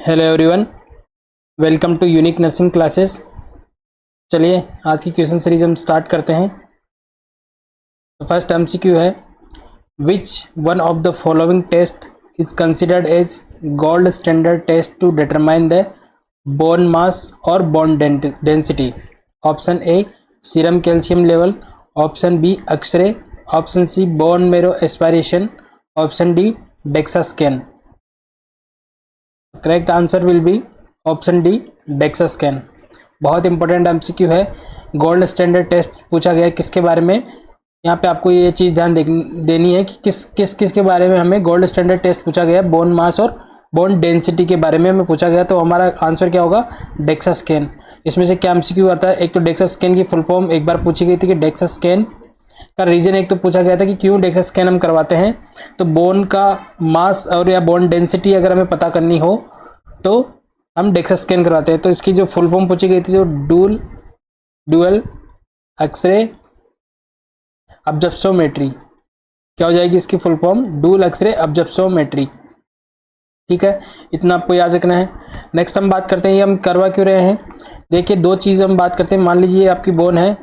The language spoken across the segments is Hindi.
Hello everyone, welcome to unique nursing classes. चलिए आज की क्वेश्चन सीरीज हम स्टार्ट करते हैं। तो फर्स्ट एमसीक्यू है, which one of the following test is considered as gold standard test to determine the bone mass और bone density. Option A serum calcium level, option B x-ray, option C bone marrow aspiration, option D DEXA scan. Correct answer will be option D DEXA scan. बहुत इंपॉर्टेंट एमसीक्यू है। गोल्ड स्टैंडर्ड टेस्ट पूछा गया है किसके बारे में। यहाँ पे आपको ये चीज़ ध्यान देनी है कि किस के बारे में हमें गोल्ड स्टैंडर्ड टेस्ट पूछा गया है। बोन मास और बोन डेंसिटी के बारे में हमें पूछा गया, तो हमारा आंसर क्या होगा, डेक्सा स्कैन। इसमें से क्या एमसीक्यू आता है, एक तो डेक्सा स्कैन की फुल फॉर्म एक बार पूछी गई थी कि डेक्सा स्कैन का रीजन एक तो पूछा गया था कि क्यों डेक्सा स्कैन हम करवाते हैं। तो बोन का मास और या बोन डेंसिटी अगर हमें पता करनी हो तो हम डेक्सा स्कैन करवाते हैं। तो इसकी जो फुल फॉर्म पूछी गई थी, जो डुअल एक्सरे ऑब्जर्प्शोमेट्री, क्या हो जाएगी इसकी फुल फॉर्म, डुअल एक्सरे ऑब्जर्प्शोमेट्री। ठीक है, इतना आपको याद रखना है। नेक्स्ट हम बात करते हैं, ये हम करवा क्यों रहे हैं। देखिए दो चीज़ हम बात करते हैं। मान लीजिए आपकी बोन है,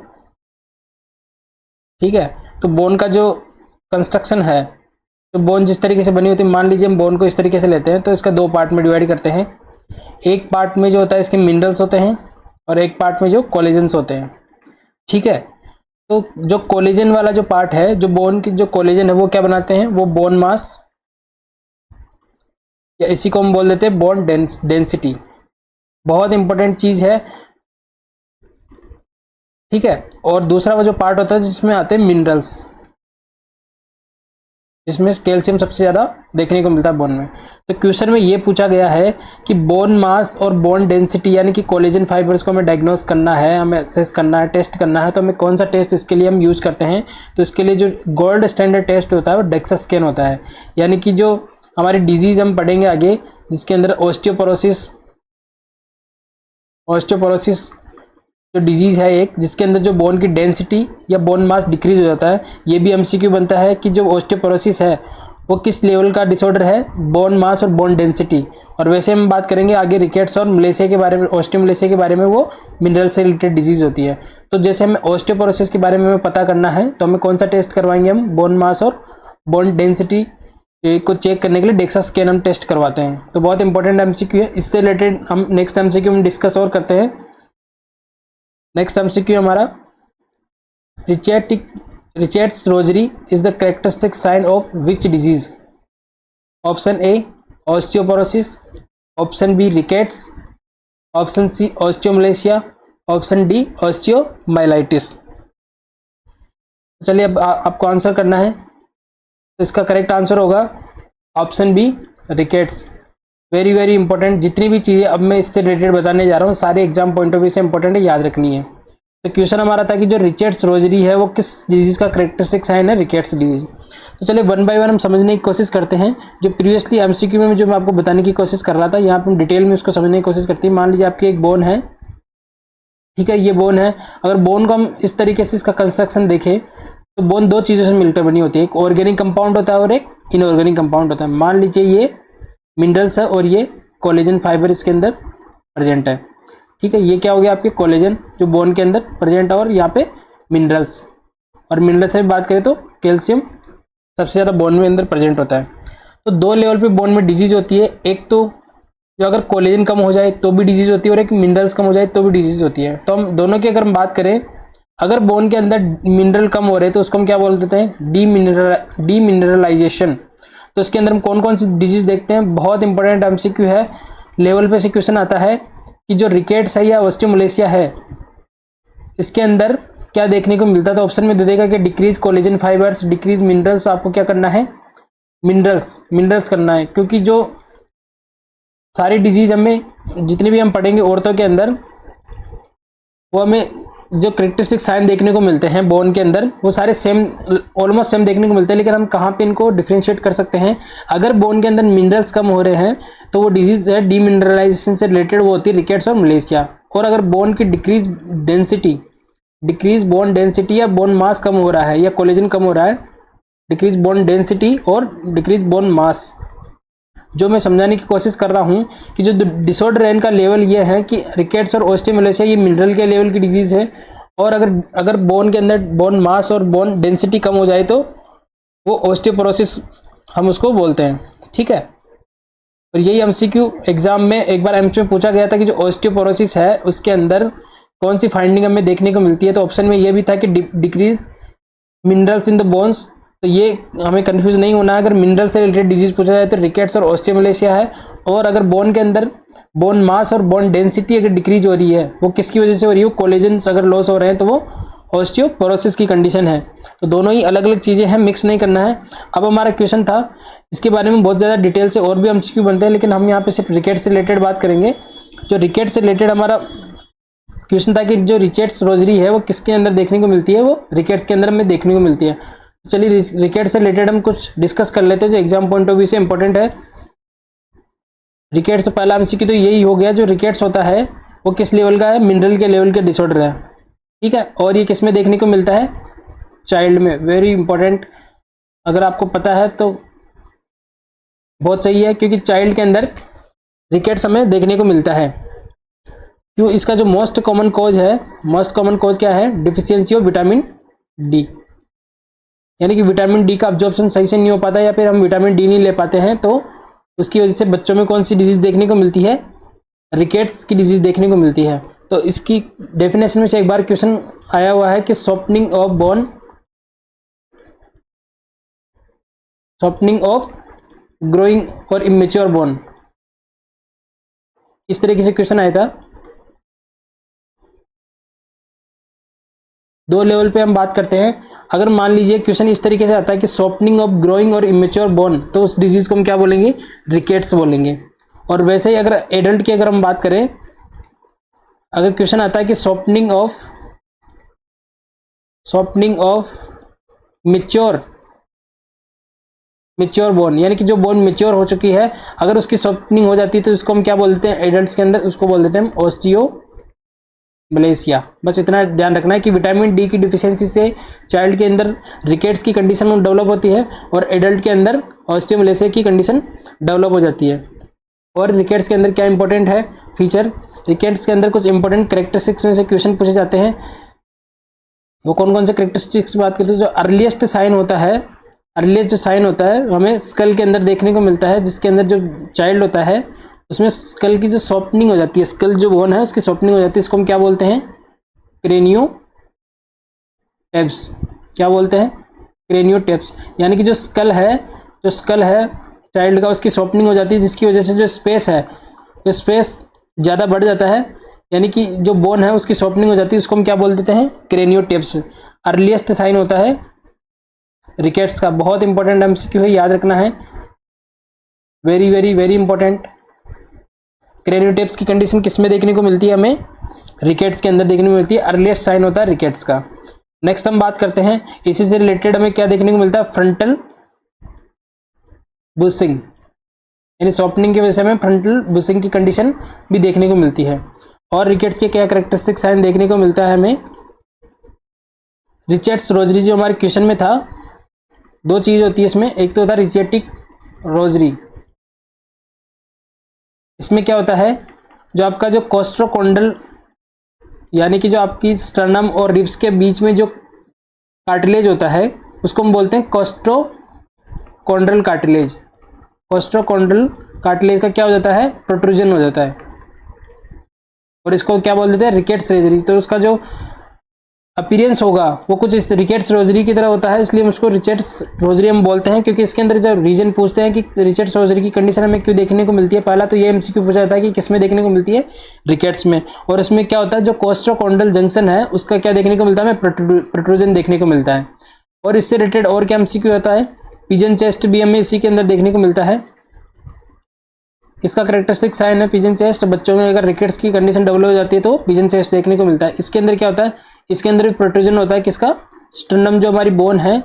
ठीक है, तो बोन का जो कंस्ट्रक्शन है, तो बोन जिस तरीके से बनी होती है, मान लीजिए हम बोन को इस तरीके से लेते हैं तो इसका दो पार्ट में डिवाइड करते हैं। एक पार्ट में जो होता है इसके मिनरल्स होते हैं और एक पार्ट में जो कोलेजन्स होते हैं। ठीक है, तो जो कोलेजन वाला जो पार्ट है, जो बोन की जो कोलेजन है वो क्या बनाते हैं, वो बोन मास या इसी को हम बोल देते हैं बोन डेंसिटी। बहुत इंपॉर्टेंट चीज है। ठीक है, और दूसरा वो जो पार्ट होता है जिसमें आते हैं मिनरल्स, इसमें कैल्शियम सबसे ज़्यादा देखने को मिलता है बोन में। तो क्वेश्चन में ये पूछा गया है कि बोन मास और बोन डेंसिटी यानी कि कोलेजन फाइबर्स को हमें डायग्नोस करना है, हमें असेस करना है, टेस्ट करना है, तो हमें कौन सा टेस्ट इसके लिए हम यूज़ करते हैं। तो इसके लिए जो गोल्ड स्टैंडर्ड टेस्ट होता है वो डेक्सा स्कैन होता है। यानी कि जो हमारी डिजीज़ हम पढ़ेंगे आगे, जिसके अंदर ऑस्टियोपोरोसिस जो डिजीज़ है एक, जिसके अंदर जो बोन की डेंसिटी या बोन मास डिक्रीज हो जाता है। ये भी एमसीक्यू बनता है कि जो ऑस्टियोपोरोसिस है वो किस लेवल का डिसऑर्डर है, बोन मास और बोन डेंसिटी। और वैसे हम बात करेंगे आगे रिकेट्स और मलेशिया के बारे में, ऑस्टियोमलेशिया के बारे में, वो मिनरल से रिलेटेड डिजीज़ होती है। तो जैसे हमें ऑस्टियोपोरोसिस के बारे में पता करना है तो हमें कौन सा टेस्ट करवाएंगे, हम बोन मास और बोन डेंसिटी को चेक करने के लिए डेक्सा स्कैन हम टेस्ट करवाते हैं। तो बहुत इंपॉर्टेंट एमसीक्यू है। इससे रिलेटेड हम नेक्स्ट एमसीक्यू में डिस्कस और करते हैं। नेक्स्ट एमसीक्यू हमारा, rachitic rosary is the characteristic sign of which disease. Option A osteoporosis, option B rickets, option C osteomalacia, option D osteomyelitis. चलिए अब आपको आंसर करना है। तो इसका करेक्ट आंसर होगा option B rickets. Very very important. जितनी भी चीज़ें अब मैं इससे रिलेटेड बताने जा रहा हूँ सारे एग्जाम पॉइंट ऑफ व्यू से इंपॉर्टेंट है, याद रखनी है। तो क्वेश्चन हमारा था कि जो रिचेट्स रोजरी है वो किस डिजीज़ का करेक्टरिस्टिक साइन है, रिकेट्स डिजीज। तो चलिए वन बाय वन हम समझने की कोशिश करते हैं। जो प्रीवियसली एमसीक्यू में जो मैं आपको बताने की कोशिश कर रहा था, यहाँ पर हम डिटेल में उसको समझने की कोशिश करते हैं। मान लीजिए आपकी एक बोन है, ठीक है, ये बोन है। अगर बोन को हम इस तरीके से इसका कंस्ट्रक्शन देखें तो बोन दो चीज़ों से मिलकर बनी होती है, एक ऑर्गेनिक कंपाउंड होता है और एक इनऑर्गेनिक कंपाउंड होता है। मान लीजिए ये मिनरल्स है और ये कोलेजन फाइबर इसके अंदर प्रेजेंट है। ठीक है, ये क्या हो गया, आपके कोलेजन जो बोन के अंदर प्रेजेंट है, और यहाँ पे मिनरल्स। और मिनरल्स से बात करें तो कैल्शियम सबसे ज़्यादा बोन में अंदर प्रेजेंट होता है। तो दो लेवल पे बोन में डिजीज होती है। एक तो जो अगर कोलेजन कम हो जाए तो भी डिजीज होती है, और एक मिनरल्स कम हो जाए तो भी डिजीज होती है। तो हम दोनों की अगर हम बात करें, अगर बोन के अंदर मिनरल कम हो रहे हैं तो उसको हम क्या बोल देते हैं, डीमिनरलाइजेशन। तो इसके अंदर हम कौन कौन सी डिजीज देखते हैं, बहुत इंपॉर्टेंट एमसीक्यू है, लेवल पे से क्वेश्चन आता है कि जो रिकेट्स है या ऑस्टियोमलेशिया है, इसके अंदर क्या देखने को मिलता है। तो ऑप्शन में दे देगा कि decrease collagen fibres, decrease minerals. आपको क्या करना है, मिनरल्स करना है, क्योंकि जो सारी डिजीज हमें जितनी भी हम पढ़ेंगे औरतों के अंदर, वो हमें जो करेक्टरिस्टिक साइन देखने को मिलते हैं बोन के अंदर, वो सारे सेम, ऑलमोस्ट सेम देखने को मिलते हैं। लेकिन हम कहाँ पे इनको डिफ्रेंशिएट कर सकते हैं, अगर बोन के अंदर मिनरल्स कम हो रहे हैं तो वो डिजीज है डीमिनरलाइजेशन से रिलेटेड, वो होती है रिकेट्स और मलेशिया। और अगर बोन की डिक्रीज बोन डेंसिटी या बोन मास कम हो रहा है या कोलेजन कम हो रहा है, डिक्रीज बोन डेंसिटी और डिक्रीज बोन मास, जो मैं समझाने की कोशिश कर रहा हूँ कि जो डिसऑर्डर है इनका लेवल ये है कि रिकेट्स और ओस्टियोमलेशिया ये मिनरल के लेवल की डिजीज़ है, और अगर बोन के अंदर बोन मास और बोन डेंसिटी कम हो जाए तो वो ओस्टियोपोरोसिस हम उसको बोलते हैं, ठीक है। और यही एमसीक्यू एग्जाम में एक बार एमसीक्यू में पूछा गया था कि जो ओस्टियोपोरोसिस है उसके अंदर कौन सी फाइंडिंग हमें देखने को मिलती है, तो ऑप्शन में ये भी था कि decrease minerals in the bones. तो ये हमें कंफ्यूज नहीं होना है, अगर मिनरल से रिलेटेड डिजीज पूछा जाए तो रिकेट्स और ओस्टियोमलेशिया है, और अगर बोन के अंदर बोन मास और बोन डेंसिटी अगर डिक्रीज हो रही है वो किसकी वजह से हो रही है, वो कोलेजन्स अगर लॉस हो रहे हैं तो वो ऑस्टियोपोरोसिस की कंडीशन है। तो दोनों ही अलग अलग चीज़ें हैं, मिक्स नहीं करना है। अब हमारा क्वेश्चन था, इसके बारे में बहुत ज़्यादा डिटेल से और भी एमसीक्यू बनते हैं, लेकिन हम यहाँ पे सिर्फ रिकेट से रिलेटेड बात करेंगे। जो रिकेट से रिलेटेड हमारा क्वेश्चन था कि जो रिकेट्स रोजरी है वो किसके अंदर देखने को मिलती है, वो रिकेट्स के अंदर हमें देखने को मिलती है। चलिए रिकेट से रिलेटेड हम कुछ डिस्कस कर लेते हैं जो एग्जाम पॉइंट ऑफ व्यू से इंपॉर्टेंट है। रिकेट्स तो पहला एमसीक्यू तो यही हो गया, जो रिकेट्स होता है वो किस लेवल का है, मिनरल के लेवल का डिसऑर्डर है, ठीक है। और ये किस में देखने को मिलता है, चाइल्ड में। वेरी इंपॉर्टेंट, अगर आपको पता है तो बहुत सही है, क्योंकि चाइल्ड के अंदर रिकेट्स हमें देखने को मिलता है। क्यों, इसका जो मोस्ट कॉमन कॉज है, मोस्ट कॉमन कॉज क्या है, डिफिशियंसी ऑफ विटामिन डी, यानी कि विटामिन डी का अब्जॉर्प्शन सही से नहीं हो पाता या फिर हम विटामिन डी नहीं ले पाते हैं, तो उसकी वजह से बच्चों में कौन सी डिजीज देखने को मिलती है, रिकेट्स की डिजीज देखने को मिलती है। तो इसकी डेफिनेशन में से एक बार क्वेश्चन आया हुआ है कि softening of bone, softening of growing और इमेच्योर बोन, इस तरीके से क्वेश्चन आया था। दो लेवल पे हम बात करते हैं। अगर मान लीजिए क्वेश्चन इस तरीके से आता है कि सॉफ्टनिंग ऑफ ग्रोइंग और इमेच्योर बोन, तो उस डिजीज को हम क्या बोलेंगे, रिकेट्स बोलेंगे। और वैसे ही अगर एडल्ट की अगर हम बात करें, अगर क्वेश्चन आता है कि सॉफ्टनिंग ऑफ मिच्योर बोन, यानी कि जो बोन मिच्योर हो चुकी है, अगर उसकी सॉफ्टनिंग हो जाती है तो उसको हम क्या बोलते हैं एडल्ट्स के अंदर, उसको बोल देते हैं ओस्टियोमलेशिया। बस इतना ध्यान रखना है कि विटामिन डी की डिफिशियंसी से चाइल्ड के अंदर रिकेट्स की कंडीशन डेवलप होती है और एडल्ट के अंदर ओस्टियोमलेशिया की कंडीशन डेवलप हो जाती है। और रिकेट्स के अंदर क्या इंपॉर्टेंट है फीचर, रिकेट्स के अंदर कुछ इंपॉर्टेंट कैरेक्टरिस्टिक्स में से क्वेश्चन पूछे जाते हैं। वो कौन कौन से कैरेक्टरिस्टिक्स बात करते हैं, जो अर्लीस्ट साइन होता है, अर्लीस्ट जो साइन होता है हमें स्कल के अंदर देखने को मिलता है, जिसके अंदर जो चाइल्ड होता है उसमें स्कल की जो सॉफ्टनिंग हो जाती है, स्कल जो बोन है उसकी सॉफ्टनिंग हो जाती है, इसको हम क्या बोलते हैं, क्रेनियोटेप्स। क्या बोलते हैं, क्रेनियोटेप्स। यानी कि जो स्कल है चाइल्ड का, उसकी सॉफ्टनिंग हो जाती है, जिसकी वजह से जो स्पेस है, जो स्पेस ज़्यादा बढ़ जाता है, यानी कि जो बोन है उसकी सॉफ्टनिंग हो जाती है, उसको हम क्या बोल देते हैं, क्रेनियोटेप्स। अर्लीस्ट साइन होता है रिकेट्स का। बहुत इंपॉर्टेंट एमसीक्यू है, याद रखना है, वेरी वेरी वेरी इंपॉर्टेंट। क्रेनियोटेप्स की कंडीशन किस में देखने को मिलती है, हमें रिकेट्स के अंदर देखने को मिलती है, अर्लीस्ट साइन होता है रिकेट्स का। नेक्स्ट हम बात करते हैं, इसी से रिलेटेड हमें क्या देखने को मिलता है, फ्रंटल बुशिंग, यानी सॉफ्टनिंग की वजह से हमें फ्रंटल बुशिंग की कंडीशन भी देखने को मिलती है। और रिकेट्स के क्या कैरेक्टरिस्टिक साइन देखने को मिलता है हमें, रिचेट्स रोजरी जो हमारे क्वेश्चन में था, दो चीज होती है इसमें, एक तो होता है रिचेटिक रोजरी। इसमें क्या होता है, जो आपका जो कोस्ट्रोकोंडल, यानी कि जो आपकी स्टर्नम और रिब्स के बीच में जो कार्टिलेज होता है उसको हम बोलते हैं कोस्ट्रोकोंड्रल कार्टिलेज। कोस्ट्रोकोंड्रल कार्टिलेज का क्या हो जाता है, प्रोट्रूजन हो जाता है, और इसको क्या बोल देते हैं, रिकेट्स रोजरी। तो उसका जो अपीयरेंस होगा वो कुछ इस रिकेट्स रोजरी की तरह होता है, इसलिए हम उसको रिकेट्स रोजरी हम बोलते हैं, क्योंकि इसके अंदर जब रीजन पूछते हैं कि रिकेट्स रोजरी की कंडीशन हमें क्यों देखने को मिलती है, पहला तो ये एमसीक्यू पूछा जाता है कि किस में देखने को मिलती है, रिकेट्स में। और इसमें क्या होता है, जो कोस्ट्रोकोंडल जंक्शन है उसका क्या देखने को मिलता है, हमें प्रोट्रूजन देखने को मिलता है। और इससे रिलेटेड और क्या एमसीक्यू होता है, पिजन चेस्ट भी हमें इसी के अंदर देखने को मिलता है। किसका कैरेक्टरिस्टिक साइन है, पिजन चेस्ट। बच्चों में अगर रिकेट्स की कंडीशन डेवलप हो जाती है तो पिजन चेस्ट देखने को मिलता है। इसके अंदर क्या होता है, इसके अंदर भी प्रोट्रूजन होता है, किसका, स्टर्नम जो हमारी बोन है,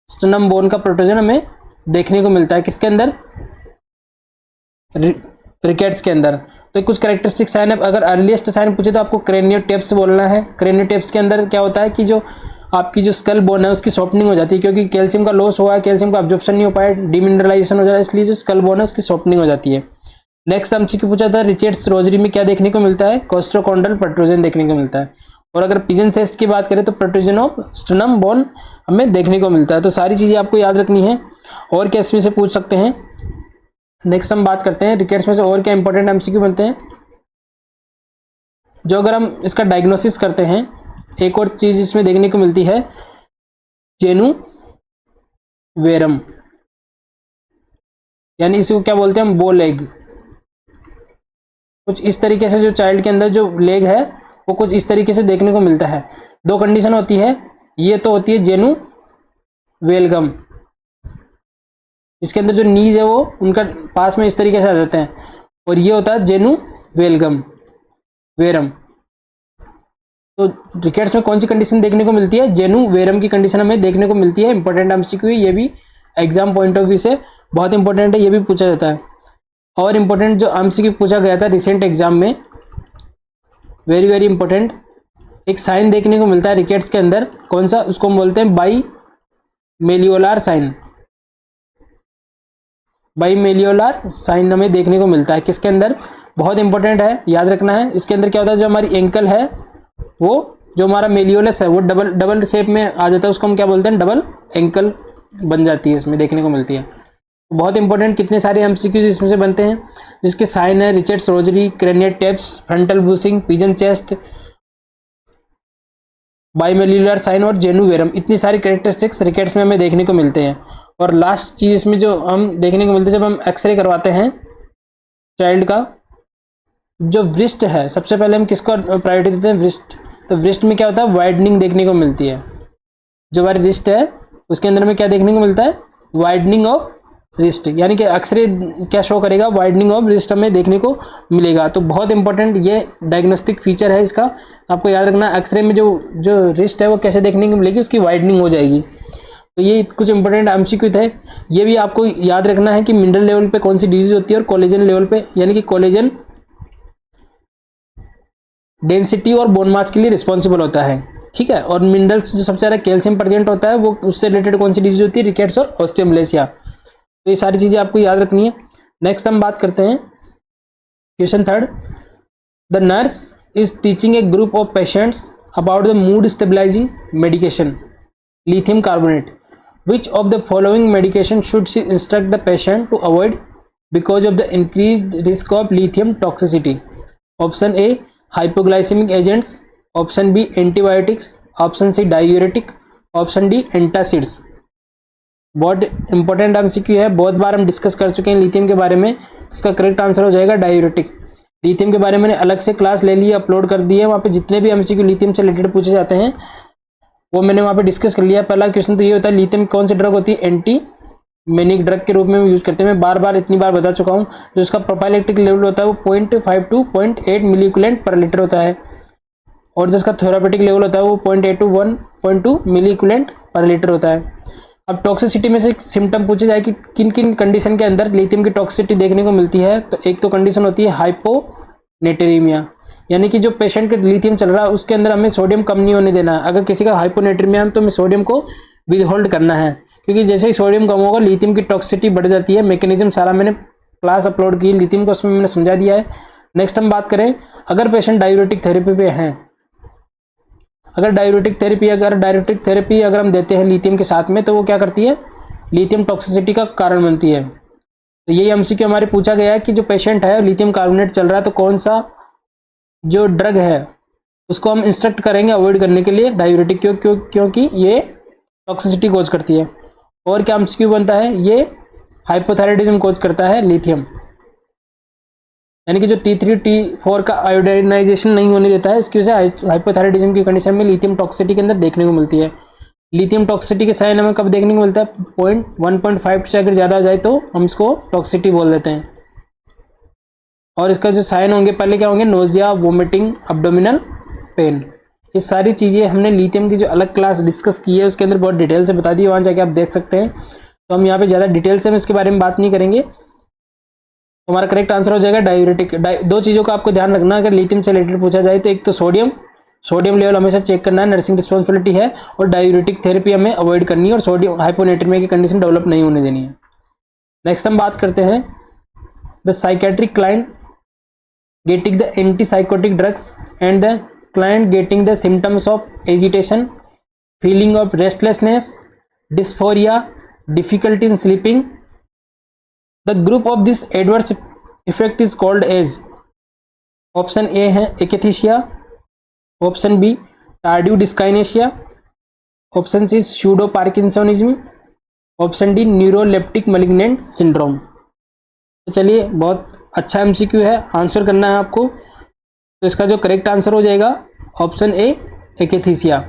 स्टर्नम बोन का प्रोट्रूजन हमें देखने को मिलता है, किसके अंदर, रिकेट्स के अंदर। तो कुछ कैरेक्टरिस्टिक साइन है, अगर अर्लीस्ट साइन पूछे तो आपको क्रेनियोटेप्स बोलना है। क्रेनियोटेप्स के अंदर क्या होता है कि जो आपकी जो स्कल बोन है उसकी सॉफ्टनिंग हो जाती है, क्योंकि कैल्शियम का लॉस हुआ है, कैल्शियम का अब्जॉर्प्शन नहीं हो पाया, डिमिनरलाइजेशन हो जाता है, इसलिए जो स्कल बोन है उसकी सॉफ्टनिंग हो जाती है। नेक्स्ट हमसे पूछा था रिचेट्स रोजरी में क्या देखने को मिलता है, कोस्ट्रोकॉन्ड्रल प्रोट्रूजन देखने को मिलता है। और अगर पिजन सेस्ट की बात करें तो प्रोट्रूजन ऑफ स्टर्नम बोन हमें देखने को मिलता है। तो सारी चीजें आपको याद रखनी है। और क्या इसमें से पूछ सकते हैं, नेक्स्ट हम बात करते हैं रिकेट्स में से और क्या इंपॉर्टेंट एमसीक्यू बनते हैं। जो अगर हम इसका डायग्नोसिस करते हैं, एक और चीज इसमें देखने को मिलती है जेनु वेरम, यानी इसको क्या बोलते हैं हम, बो लेग। कुछ इस तरीके से जो चाइल्ड के अंदर जो लेग है वो कुछ इस तरीके से देखने को मिलता है। दो कंडीशन होती है, ये तो होती है जेनु वेलगम, इसके अंदर जो नीज है वो उनका पास में इस तरीके से आ जाते हैं, और ये होता है जेनु वेलगम वेरम। तो रिकेट्स में कौन सी कंडीशन देखने को मिलती है, जेनु वेरम की कंडीशन हमें देखने को मिलती है। इंपॉर्टेंट एमसीक्यू, ये भी एग्जाम पॉइंट ऑफ व्यू से बहुत इंपॉर्टेंट है, ये भी पूछा जाता है। और इंपॉर्टेंट जो एमसीक्यू पूछा गया था रिसेंट एग्जाम में, वेरी वेरी इंपॉर्टेंट, एक साइन देखने को मिलता है रिकेट्स के अंदर, कौन सा, उसको हम बोलते हैं बाई मेलियोलार साइन। बाई मेलियोलार साइन हमें देखने को मिलता है किसके अंदर, बहुत इंपॉर्टेंट है, याद रखना है। इसके अंदर क्या होता है, जो हमारी एंकल है वो, जो हमारा मेलियोलस है वो डबल डबल शेप में आ जाता है, उसको हम क्या बोलते हैं, डबल एंकल बन जाती है, इसमें देखने को मिलती है। बहुत इंपॉर्टेंट, कितने सारे एमसीक्यूज इसमें से बनते हैं, जिसके साइन है rachitic rosary, craniotabes, frontal bruising, pigeon chest, bimalleolar sign और जेनु वेरम। इतनी सारी कैरेक्टरिस्टिक्स रिकेट्स में हमें देखने को मिलते हैं। और लास्ट चीज इसमें जो हम देखने को मिलते हैं, जब हम एक्सरे करवाते हैं चाइल्ड का, जो व्रिस्ट है, सबसे पहले हम किसको प्रायोरिटी देते हैं, व्रिस्ट। तो व्रिस्ट में क्या होता है, वाइडनिंग देखने को मिलती है। जो हमारी रिस्ट है उसके अंदर में क्या देखने को मिलता है, वाइडनिंग ऑफ रिस्ट, यानी कि एक्सरे क्या शो करेगा, वाइडनिंग ऑफ रिस्ट हमें देखने को मिलेगा। तो बहुत इंपॉर्टेंट ये डायग्नोस्टिक फीचर है इसका, आपको याद रखना। एक्सरे में जो रिस्ट है वो कैसे देखने को मिलेगी, उसकी वाइडनिंग हो जाएगी। तो ये कुछ इंपॉर्टेंट एमसीक्यू थे। ये भी आपको याद रखना है कि मिनरल लेवल पे कौन सी डिजीज होती है और कोलेजन लेवल पे, यानी कि कोलेजन डेंसिटी और बोन मास के लिए रिस्पॉन्सिबल होता है, ठीक है। और मिनरल्स जो सबसे ज़्यादा कैल्शियम प्रेजेंट होता है वो उससे रिलेटेड कौन सी डिजीज होती है, रिकेट्स और ऑस्टियोमलेशिया। तो ये सारी चीज़ें आपको याद रखनी है। नेक्स्ट हम बात करते हैं question third, the nurse is teaching a group of patients about the mood stabilising medication lithium carbonate. Which of the following medication should she instruct the patient to avoid because of the increased risk of lithium toxicity? Option A hypoglycemic agents, option B antibiotics, option C diuretic, option D antacids. बहुत इंपॉर्टेंट एमसीक्यू है, बहुत बार हम डिस्कस कर चुके हैं लिथियम के बारे में। इसका करेक्ट आंसर हो जाएगा डायूरेटिक। लिथियम के बारे में मैंने अलग से क्लास ले ली, अपलोड कर दी है, वहाँ पे जितने भी एमसीक्यू लिथियम से रिलेटेड पूछे जाते हैं वो मैंने वहाँ पे डिस्कस कर लिया। पहला क्वेश्चन तो ये होता है, लिथियम कौन सी ड्रग होती है, एंटी मेनिक ड्रग के रूप में यूज़ करते हैं। मैं बार बार इतनी बार बता चुका हूँ। जो इसका प्रोपाइलेक्टिक लेवल होता है वो 0.5 to 0.8 मिलीक्यूलेंट पर लीटर होता है, और जिसका थेरापेटिक लेवल होता है वो 0.8 to 1.2 मिलीक्यूलेंट पर लीटर होता है। अब टॉक्सिसिटी में से सिम्टम पूछे जाए कि किन किन कंडीशन के अंदर लिथियम की टॉक्सिसिटी देखने को मिलती है, तो एक तो कंडीशन होती है हाइपोनेट्रीमिया, यानी कि जो पेशेंट के लिथियम चल रहा है उसके अंदर हमें सोडियम कम नहीं होने देना है। अगर किसी का हाइपोनेट्रीमिया है तो हमें सोडियम को विदहोल्ड करना है, क्योंकि जैसे ही सोडियम कम होगा लिथियम की टॉक्सिसिटी बढ़ जाती है। मैकेनिज्म सारा मैंने क्लास अपलोड की लिथियम को, उसमें मैंने समझा दिया है। नेक्स्ट हम बात करें, अगर पेशेंट डायूरेटिक थेरेपी पे हैं, अगर डायूरेटिक थेरेपी अगर हम देते हैं लिथियम के साथ में, तो वो क्या करती है, लिथियम टॉक्सिसिटी का कारण बनती है। तो यही एमसीक्यू हमारे पूछा गया है कि जो पेशेंट है लिथियम कार्बोनेट चल रहा है तो कौन सा जो ड्रग है उसको हम इंस्ट्रक्ट करेंगे अवॉइड करने के लिए, डायूरेटिक, क्योंकि ये टॉक्सिसिटी कोज करती है। और क्या एमसीक्यू बनता है, ये हाइपोथायराइडिज्म कोज करता है लिथियम, यानी कि जो T3 T4 का आयोडाइनाइजेशन नहीं होने देता है, इसकी वजह से हाइपोथायराइडिज्म की कंडीशन में लिथियम टॉक्सिसिटी के अंदर देखने को मिलती है। लिथियम टॉक्सिसिटी के साइन हमें कब देखने को मिलता है, 1.5 से अगर ज़्यादा हो जाए तो हम इसको टॉक्सिसिटी बोल देते हैं। और इसका जो साइन होंगे पहले क्या होंगे, नोजिया, वोमिटिंग, अब्डोमिनल पेन। ये सारी चीज़ें हमने लिथियम की जो अलग क्लास डिस्कस की है उसके अंदर बहुत डिटेल से बता दी, वहाँ जाके आप देख सकते हैं। तो हम यहाँ पे ज़्यादा डिटेल से हम इसके बारे में बात नहीं करेंगे। तो हमारा करेक्ट आंसर हो जाएगा डायूरेटिक। दो चीज़ों का आपको ध्यान रखना, अगर लिथियम से रिलेटेड पूछा जाए तो एक तो सोडियम सोडियम लेवल हमेशा चेक करना है, नर्सिंग रिस्पॉन्सिबिलिटी है, और डायूरेटिक थेरेपी हमें अवॉइड करनी है और सोडियम हाइपोनेट्रीमिया की कंडीशन डेवलप नहीं होने देनी है। नेक्स्ट हम बात करते हैं the psychiatric client getting the antipsychotic drugs and the client getting the symptoms of agitation, feeling of restlessness, dysphoria, difficulty in sleeping. The group of this adverse effect is called as option A है akathisia, option B tardive dyskinesia, option C pseudo parkinsonism, option D neuroleptic malignant syndrome। तो चलिए, बहुत अच्छा एमसीक्यू है, आंसर करना है आपको। तो इसका जो करेक्ट आंसर हो जाएगा ऑप्शन ए akathisia।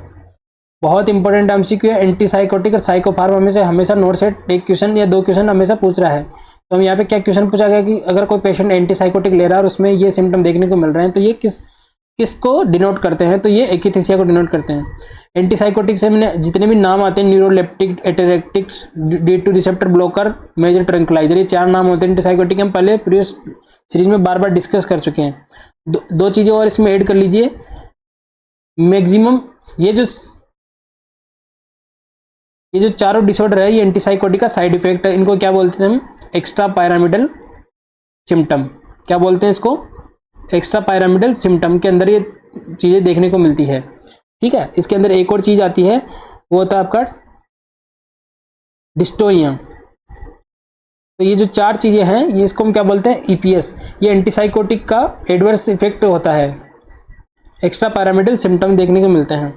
बहुत इंपॉर्टेंट एमसीक्यू है। एंटीसाइकोटिक और साइकोफार्मा में से हमेशा नोट से एक क्वेश्चन या 2 क्वेश्चन हमेशा पूछ रहा है। तो हम यहाँ पे क्या क्वेश्चन पूछा गया कि अगर कोई पेशेंट एंटीसाइकोटिक ले रहा है और उसमें ये सिम्टम देखने को मिल रहे हैं तो ये किसको डिनोट करते हैं, तो ये akathisia को डिनोट करते हैं। एंटीसाइकोटिक से मैंने जितने भी नाम आते हैं, neuroleptic, ataractic, D2 receptor blocker, major tranquilliser, ये 4 नाम होते हैं एंटीसाइकोटिक। हम पहले प्रीवियस सीरीज में बार बार डिस्कस कर चुके हैं। दो चीज़ें और इसमें ऐड कर लीजिए। मैक्सिमम ये जो चारों डिसऑर्डर है ये एंटीसाइकोटिक का साइड इफेक्ट है। इनको क्या बोलते हैं हम? Extra pyramidal symptom. क्या बोलते हैं इसको? एक्स्ट्रा पायरामिडल सिम्टम के अंदर ये चीज़ें देखने को मिलती है। ठीक है, इसके अंदर एक और चीज़ आती है, वो होता है आपका डिस्टोनिया। तो ये जो 4 चीज़ें हैं ये इसको हम क्या बोलते हैं? EPS। ये एंटीसाइकोटिक का एडवर्स इफेक्ट होता है, एक्स्ट्रा पैरामिडल सिम्टम देखने को मिलते हैं।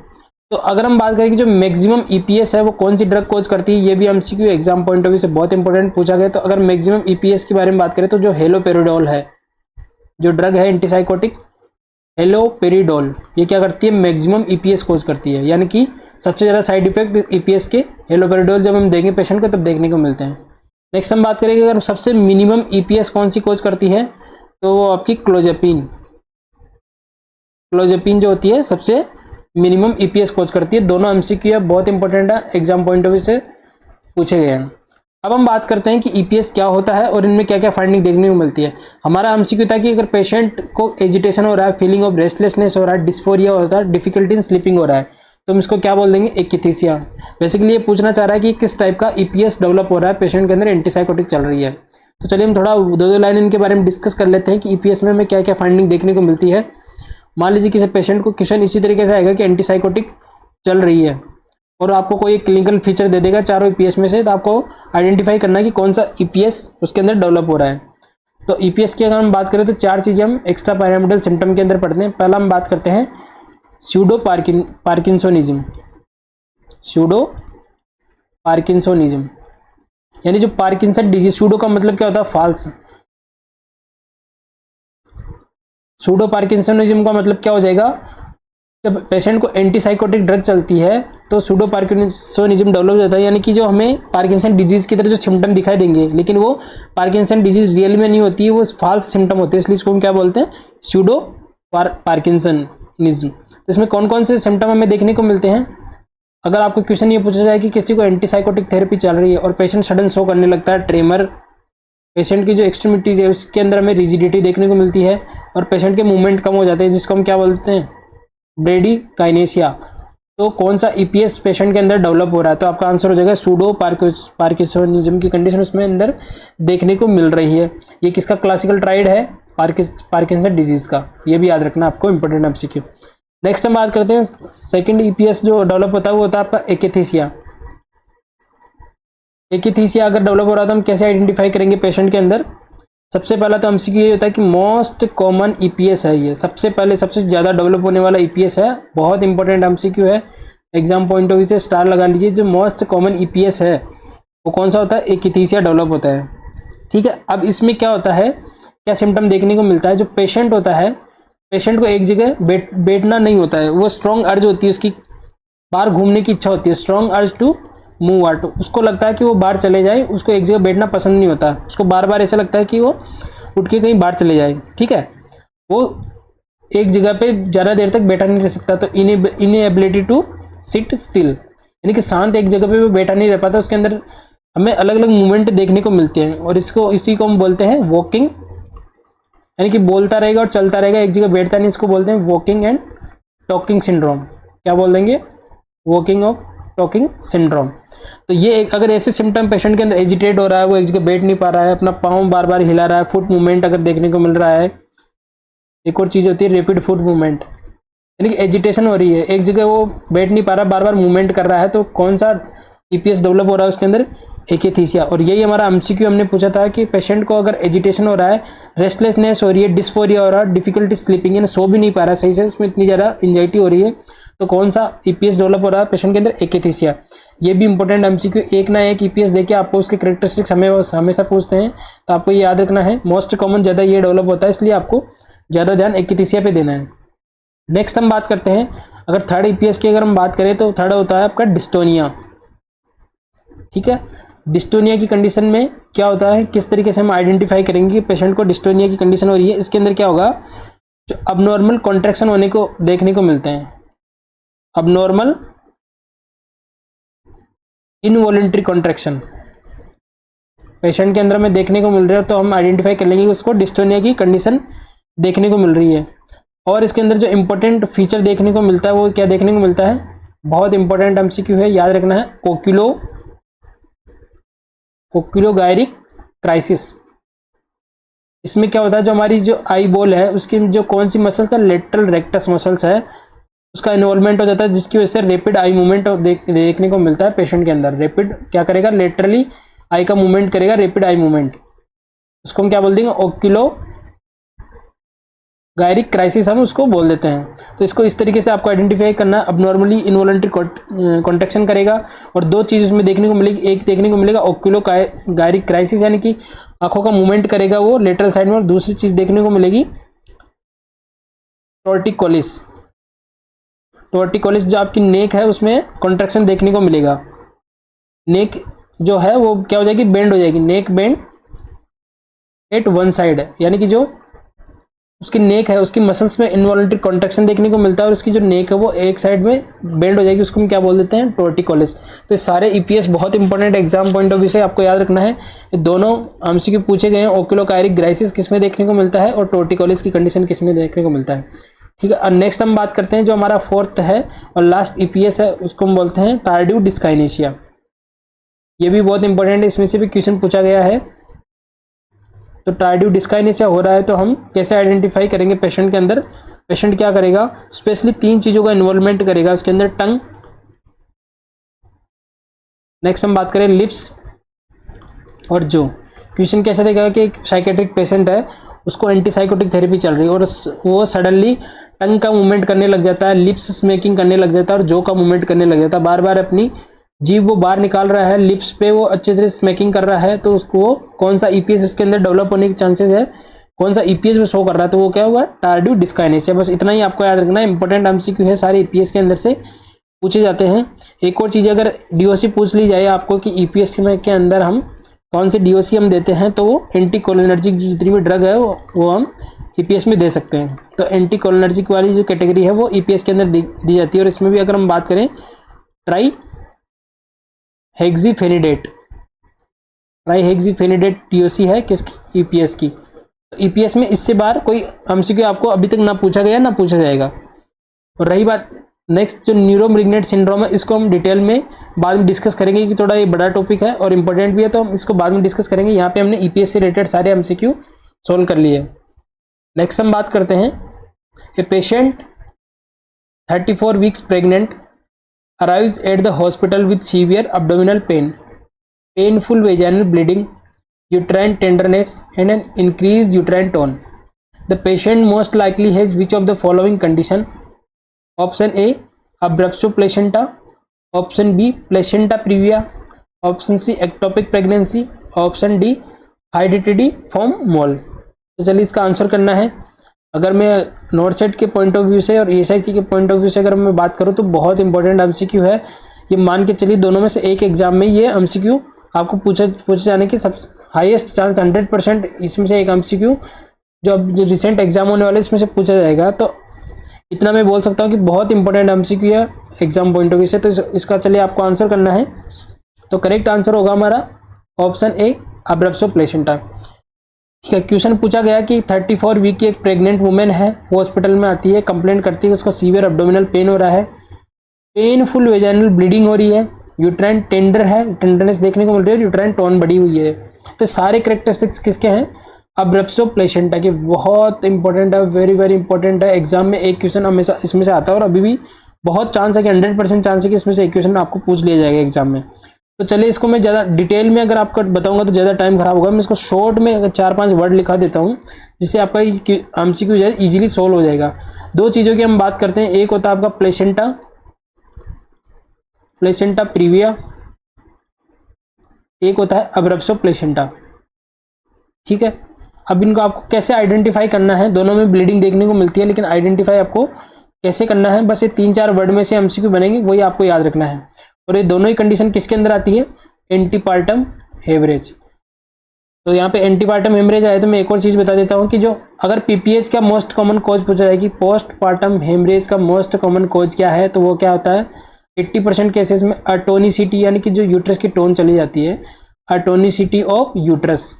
तो अगर हम बात करें कि जो मैक्सिमम EPS है वो कौन सी ड्रग कोज करती है, ये भी MCQ exam point of view से बहुत इंपॉर्टेंट पूछा गया। तो अगर मैक्सिमम EPS के बारे में बात करें तो जो हेलोपेरिडोल है, जो ड्रग है एंटीसाइकोटिक हेलोपेरिडोल, ये क्या करती है? मैक्सिमम EPS कोज करती है। यानी कि सबसे ज़्यादा साइड इफेक्ट EPS के हेलोपेरिडोल जब हम देंगे पेशेंट को तब देखने को मिलते हैं। नेक्स्ट हम बात करेंगे अगर सबसे मिनिमम EPS कौन सी कोज करती है, तो वो आपकी क्लोजेपिन जो होती है सबसे मिनिमम EPS कोज करती है। दोनों MCQ है, बहुत इंपॉर्टेंट है, एग्जाम पॉइंट ऑफ व्यू से पूछे गए हैं। अब हम बात करते हैं कि EPS क्या होता है और इनमें क्या क्या फाइंडिंग देखने को मिलती है। हमारा MCQ था कि अगर पेशेंट को एजिटेशन हो रहा है, फीलिंग ऑफ रेस्टलेसनेस हो रहा है, डिस्फोरिया होता है, डिफिकल्टी इन स्लीपिंग हो रहा है, तो हम इसको क्या बोल देंगे? akathisia। बेसिकली ये पूछना चाह रहा है कि किस टाइप का EPS डेवलप हो रहा है पेशेंट के अंदर, एंटीसाइकोटिक चल रही है। तो चलिए हम थोड़ा 2 लाइन इनके बारे में डिस्कस कर लेते हैं कि EPS में हमें क्या क्या फाइंडिंग देखने को मिलती है। मान लीजिए किसी पेशेंट को क्वेश्चन इसी तरीके से आएगा कि एंटीसाइकोटिक चल रही है और आपको कोई क्लिनिकल फीचर दे देगा चारों EPS में से, तो आपको आइडेंटिफाई करना है कि कौन सा EPS उसके अंदर डेवलप हो रहा है। तो EPS की अगर हम बात करें तो 4 चीज़ें हम एक्स्ट्रा पैरामिडल सिम्टम के अंदर पढ़ते हैं। पहला हम बात करते हैं स्यूडो पार्किंसोनिज्म। स्यूडो पार्किंसोनिज्म यानी जो पार्किंसन डिजीज, सूडो का मतलब क्या होता है? फॉल्स। सूडो पार्किंसनिज्म का मतलब क्या हो जाएगा? जब पेशेंट को एंटीसाइकोटिक ड्रग चलती है तो सूडो पार्किंसनिज्म डेवलप हो जाता है। यानी कि जो हमें पार्किंसन डिजीज की तरह जो सिम्टम दिखाई देंगे, लेकिन वो पार्किंसन डिजीज रियल में नहीं होती है, वो फॉल्स सिम्टम होते हैं, इसलिए इसको हम क्या बोलते हैं? Pseudo parkinsonism. तो इसमें कौन कौन से सिम्टम हमें देखने को मिलते हैं? अगर आपको क्वेश्चन ये पूछा जाए कि किसी को एंटीसाइकोटिक थेरेपी चल रही है और पेशेंट सडन शो करने लगता है, ट्रेमर, पेशेंट की जो एक्सट्रीमिटी है उसके अंदर हमें रिजिडिटी देखने को मिलती है और पेशेंट के मूवमेंट कम हो जाते हैं, जिसको हम क्या बोलते हैं? ब्रेडिकाइनेसिया। तो कौन सा EPS पेशेंट के अंदर डेवलप हो रहा है? तो आपका आंसर हो जाएगा सूडो पार्किंसनिज्म की कंडीशन उसमें अंदर देखने को मिल रही है। ये किसका क्लासिकल ट्राइड है? पार्किंसन डिजीज का। ये भी याद रखना आपको, इंपॉर्टेंट MCQ। नेक्स्ट हम बात करते हैं सेकंड EPS जो डेवलप होता है वो होता है आपका akathisia। akathisia अगर डेवलप हो रहा है तो हम कैसे आइडेंटिफाई करेंगे पेशेंट के अंदर? सबसे पहला तो MCQ ये होता है कि मोस्ट कॉमन EPS है, ये सबसे पहले सबसे ज़्यादा डेवलप होने वाला EPS है। बहुत इंपॉर्टेंट MCQ है, एग्जाम पॉइंट ऑफ व्यू से स्टार लगा लीजिए। जो मोस्ट कॉमन EPS है वो कौन सा होता है? akathisia डेवलप होता है। ठीक है, अब इसमें क्या होता है, क्या सिम्टम देखने को मिलता है? जो पेशेंट होता है, पेशेंट को एक जगह बैठना नहीं होता है, वो स्ट्रॉन्ग अर्ज होती है, उसकी बाहर घूमने की इच्छा होती है, strong urge to move out. उसको लगता है कि वो बाहर चले जाए, उसको एक जगह बैठना पसंद नहीं होता, उसको बार बार ऐसा लगता है कि वो उठ के कहीं बाहर चले जाए। ठीक है, वो एक जगह पे ज़्यादा देर तक बैठा नहीं रह सकता। तो इनएबिलिटी टू सिट स्टिल, यानी कि शांत एक जगह पे वो बैठा नहीं रह पाता, उसके अंदर हमें अलग अलग मूवमेंट देखने को मिलते हैं और इसी को हम बोलते हैं वॉकिंग, यानी कि बोलता रहेगा और चलता रहेगा, एक जगह बैठता नहीं, इसको बोलते हैं वॉकिंग एंड टॉकिंग सिंड्रोम, क्या बोल देंगे, वॉकिंग ऑफ टॉकिंग सिंड्रोम। तो ये एक अगर ऐसे सिम्टम पेशेंट के अंदर, एजिटेट हो रहा है, वो एक जगह बैठ नहीं पा रहा है, अपना पाँव बार बार हिला रहा है, फुट मूवमेंट अगर देखने को मिल रहा है, एक और चीज़ होती है रैपिड फुट मूवमेंट, यानी कि एजिटेशन हो रही है, एक जगह वो बैठ नहीं पा रहा, बार बार मूवमेंट कर रहा है, तो कौन सा ईपीएस डेवलप हो रहा है उसके अंदर, एकेथीसिया। और यही हमारा एमसीक्यू हमने पूछा था कि पेशेंट को अगर एजिटेशन हो रहा है, रेस्टलेसनेस हो रही है, डिस्फोरिया हो रहा है, डिफिकल्टी स्लीपिंग, यानी सो भी नहीं पा रहा है सही से, उसमें इतनी ज़्यादा एंजाइटी हो रही है, तो कौन सा ईपीएस डेवलप हो रहा है पेशेंट के अंदर, एकेथीसिया। ये भी इंपॉर्टेंट एमसीक्यू, एक ना एक ईपीएस देके आपको उसके कैरेक्टरिस्टिक्स हमेशा पूछते हैं, तो आपको ये याद रखना है। मोस्ट कॉमन ज़्यादा ये डेवलप होता है, इसलिए आपको ज़्यादा ध्यान एकेथीसिया पे देना है। नेक्स्ट हम बात करते हैं, अगर थर्ड ईपीएस की अगर हम बात करें तो थर्ड होता है आपका डिस्टोनिया। ठीक है, डिस्टोनिया की कंडीशन में क्या होता है, किस तरीके से हम आइडेंटिफाई करेंगे कि पेशेंट को डिस्टोनिया की कंडीशन हो रही है। इसके अंदर क्या होगा, जो अबनॉर्मल कॉन्ट्रैक्शन होने को देखने को मिलते हैं, अबनॉर्मल इनवॉलेंट्री कॉन्ट्रैक्शन पेशेंट के अंदर में देखने को मिल रहा है, तो हम आइडेंटिफाई कर लेंगे कि उसको डिस्टोनिया की कंडीशन देखने को मिल रही है। और इसके अंदर जो इंपॉर्टेंट फीचर देखने को मिलता है वो क्या देखने को मिलता है, बहुत इंपॉर्टेंट एमसीक्यू है, याद रखना है, ओक्यूलोगायरिक क्राइसिस। इसमें क्या होता है, जो हमारी जो आई बॉल है उसकी जो कौन सी मसल्स है, लेटरल रेक्टस मसल्स है, उसका इन्वॉल्वमेंट हो जाता है, जिसकी वजह से रैपिड आई मूवमेंट देखने को मिलता है पेशेंट के अंदर। रैपिड क्या करेगा, लेटरली आई का मूवमेंट करेगा, रैपिड आई मूवमेंट, उसको हम क्या बोल देंगे, ओक्यूलोगायरिक क्राइसिस हम उसको बोल देते हैं। तो इसको इस तरीके से आपको आइडेंटिफाई करना है, अबनॉर्मली इनवॉलेंट्री कॉन्ट्रैक्शन करेगा, और दो चीज़ उसमें देखने को मिलेगी, एक देखने को मिलेगा ओक्यूलोगायरिक क्राइसिस, यानी कि आंखों का मूवमेंट करेगा वो लेटरल साइड में, और दूसरी चीज़ देखने को मिलेगी टॉर्टिकोलिस। टॉर्टिकोलिस जो आपकी नेक है उसमें कॉन्ट्रैक्शन देखने को मिलेगा, नेक जो है वो क्या हो जाएगी, बेंड हो जाएगी, नेक बेंड एट वन साइड, यानी कि जो उसकी नेक है उसकी मसल्स में इनवॉलेंट्री कॉन्ट्रैक्शन देखने को मिलता है, और उसकी जो नेक है वो एक साइड में बेंड हो जाएगी, उसको हम क्या बोल देते हैं, टॉर्टिकोलिस। तो सारे ईपीएस बहुत important exam point of view से आपको याद रखना है। ये दोनों एमसीक्यू पूछे गए हैं, ओक्यूलोगायरिक क्राइसिस किस में देखने को मिलता है और टॉर्टिकोलिस की कंडीशन किस में देखने को मिलता है। ठीक है, और नेक्स्ट हम बात करते हैं जो हमारा फोर्थ है और लास्ट ईपीएस है, उसको हम बोलते हैं टार्डिव डिस्काइनेशिया। ये भी बहुत इंपॉर्टेंट है, इसमें से भी क्वेश्चन पूछा गया है। तो टार्डिव डिस्काइनेशिया हो रहा है तो हम कैसे आइडेंटिफाई करेंगे पेशेंट के अंदर, पेशेंट क्या करेगा, स्पेशली तीन चीज़ों का इन्वॉल्वमेंट करेगा उसके अंदर, टंग, नेक्स्ट हम बात करें लिप्स और जो। क्वेश्चन कैसा देगा कि एक साइकेट्रिक पेशेंट है, उसको एंटीसाइकोटिक थेरेपी चल रही है, और वो सडनली टंग का मूवमेंट करने लग जाता है, लिप्स स्मैकिंग करने लग जाता है, और जो का मूवमेंट करने लग जाता है, बार बार अपनी जीभ वो बाहर निकाल रहा है, लिप्स पे वो अच्छे तरह स्मैकिंग कर रहा है, तो उसको कौन सा ईपीएस उसके अंदर डेवलप होने के चांसेस है, कौन सा ईपीएस वो शो कर रहा है, तो वो क्या हुआ, टार्डिव डिस्काइनेशिया। बस इतना ही आपको याद रखना है, इंपॉर्टेंट एमसीक्यू है, सारे ईपीएस के अंदर से पूछे जाते हैं। एक और चीज़, अगर डीओसी पूछ ली जाए आपको कि ईपीएस के अंदर हम कौन से डीओसी हम देते हैं, तो वो एंटीकोलिनर्जिक जितनी भी ड्रग है वो हम ईपीएस में दे सकते हैं। तो एंटीकोलिनर्जिक वाली जो कैटेगरी है वो ईपीएस के अंदर दी जाती है। और इसमें भी अगर हम बात करें ट्राईहेक्सीफेनिडेट डीओसी है किसकी, ईपीएस की। ईपीएस में इससे बाहर कोई एमसीक्यू आपको अभी तक ना पूछा गया ना पूछा जाएगा। और रही बात नेक्स्ट जो न्यूरोमैग्नेट सिंड्रोम है, इसको हम डिटेल में बाद में डिस्कस करेंगे, कि थोड़ा ये बड़ा टॉपिक है और इंपॉर्टेंट भी है, तो हम इसको बाद में डिस्कस करेंगे। यहाँ पे हमने ईपीएस से रिलेटेड सारे एमसीक्यू सोल्व कर लिए। नेक्स्ट हम बात करते हैं, a patient 34 weeks pregnant arrives at the hospital with severe abdominal pain, painful vaginal bleeding, uterine tenderness, and an increased uterine tone. The patient most likely has which of the following condition? Option A, abruptio placenta. Option B, placenta previa. Option C, ectopic pregnancy. Option D, hereditary mole. तो चलिए इसका आंसर करना है। अगर मैं नोट सेट के पॉइंट ऑफ व्यू से और ESIC के पॉइंट ऑफ व्यू से अगर मैं बात करूं तो बहुत इंपॉर्टेंट एमसीक्यू है। ये मान के चलिए दोनों में से एक एग्जाम में ये एमसीक्यू आपको पूछे जाने की सब हाईएस्ट चांस 100% इसमें से एक एमसीक्यू जो अब जो रिसेंट एग्जाम होने वाले इसमें से पूछा जाएगा। तो इतना मैं बोल सकता हूँ कि बहुत इंपॉर्टेंट एमसीक्यू है एग्जाम पॉइंट ऑफ व्यू से। तो इसका चलिए आपको आंसर करना है। तो करेक्ट आंसर होगा हमारा ऑप्शन ए, अब्रप्सो प्लेसेंटा। ठीक है, क्वेश्चन पूछा गया कि 34 वीक की एक प्रेग्नेंट वुमेन है, वो हॉस्पिटल में आती है, कंप्लेंट करती है कि उसको सीवियर एब्डोमिनल पेन हो रहा है, पेनफुल वेजाइनल ब्लीडिंग हो रही है, यूट्राइन टेंडर है, टेंडरनेस देखने को मिल रही है, यूट्राइन टोन बढ़ी हुई है। तो सारे करेक्टरिस्टिक्स किसके हैं? अब्रप्सो प्लेसेंटा के। बहुत इंपॉर्टेंट है, वेरी वेरी इंपॉर्टेंट है। एग्जाम में एक क्वेश्चन हमेशा इसमें से आता है और अभी भी बहुत चांस है कि 100% चांस है कि इसमें से एक क्वेश्चन आपको पूछ लिया जाएगा एग्जाम में। तो चलिए इसको मैं ज़्यादा डिटेल में अगर आपको बताऊंगा तो ज़्यादा टाइम खराब होगा। मैं इसको शॉर्ट में 4-5 वर्ड लिखा देता हूँ जिससे आपका एमसीक्यू जो है ईजिली सोल्व हो जाएगा। दो चीज़ों की हम बात करते हैं, एक होता है आपका प्लेसेंटा, प्लेसेंटा प्रीविया, एक होता है अब्रप्सो प्लेसेंटा। ठीक है, अब इनको आपको कैसे आइडेंटिफाई करना है, दोनों में ब्लीडिंग देखने को मिलती है लेकिन आइडेंटिफाई आपको कैसे करना है, बस ये 3-4 वर्ड में से एमसीक्यू बनेंगे, वही आपको याद रखना है। और ये दोनों ही कंडीशन किसके अंदर आती है? Antepartum haemorrhage. तो यहाँ पे एंटीपार्टम हेमरेज आए तो मैं एक और चीज़ बता देता हूँ कि जो अगर पीपीएच का मोस्ट कॉमन कॉज पूछा जाए कि पोस्टपार्टम हेमरेज का मोस्ट कॉमन कॉज क्या है, तो वो क्या होता है? 80% केसेस में अटोनिसिटी, यानी कि जो यूट्रस की टोन चली जाती है, अटोनिसिटी ऑफ यूट्रस।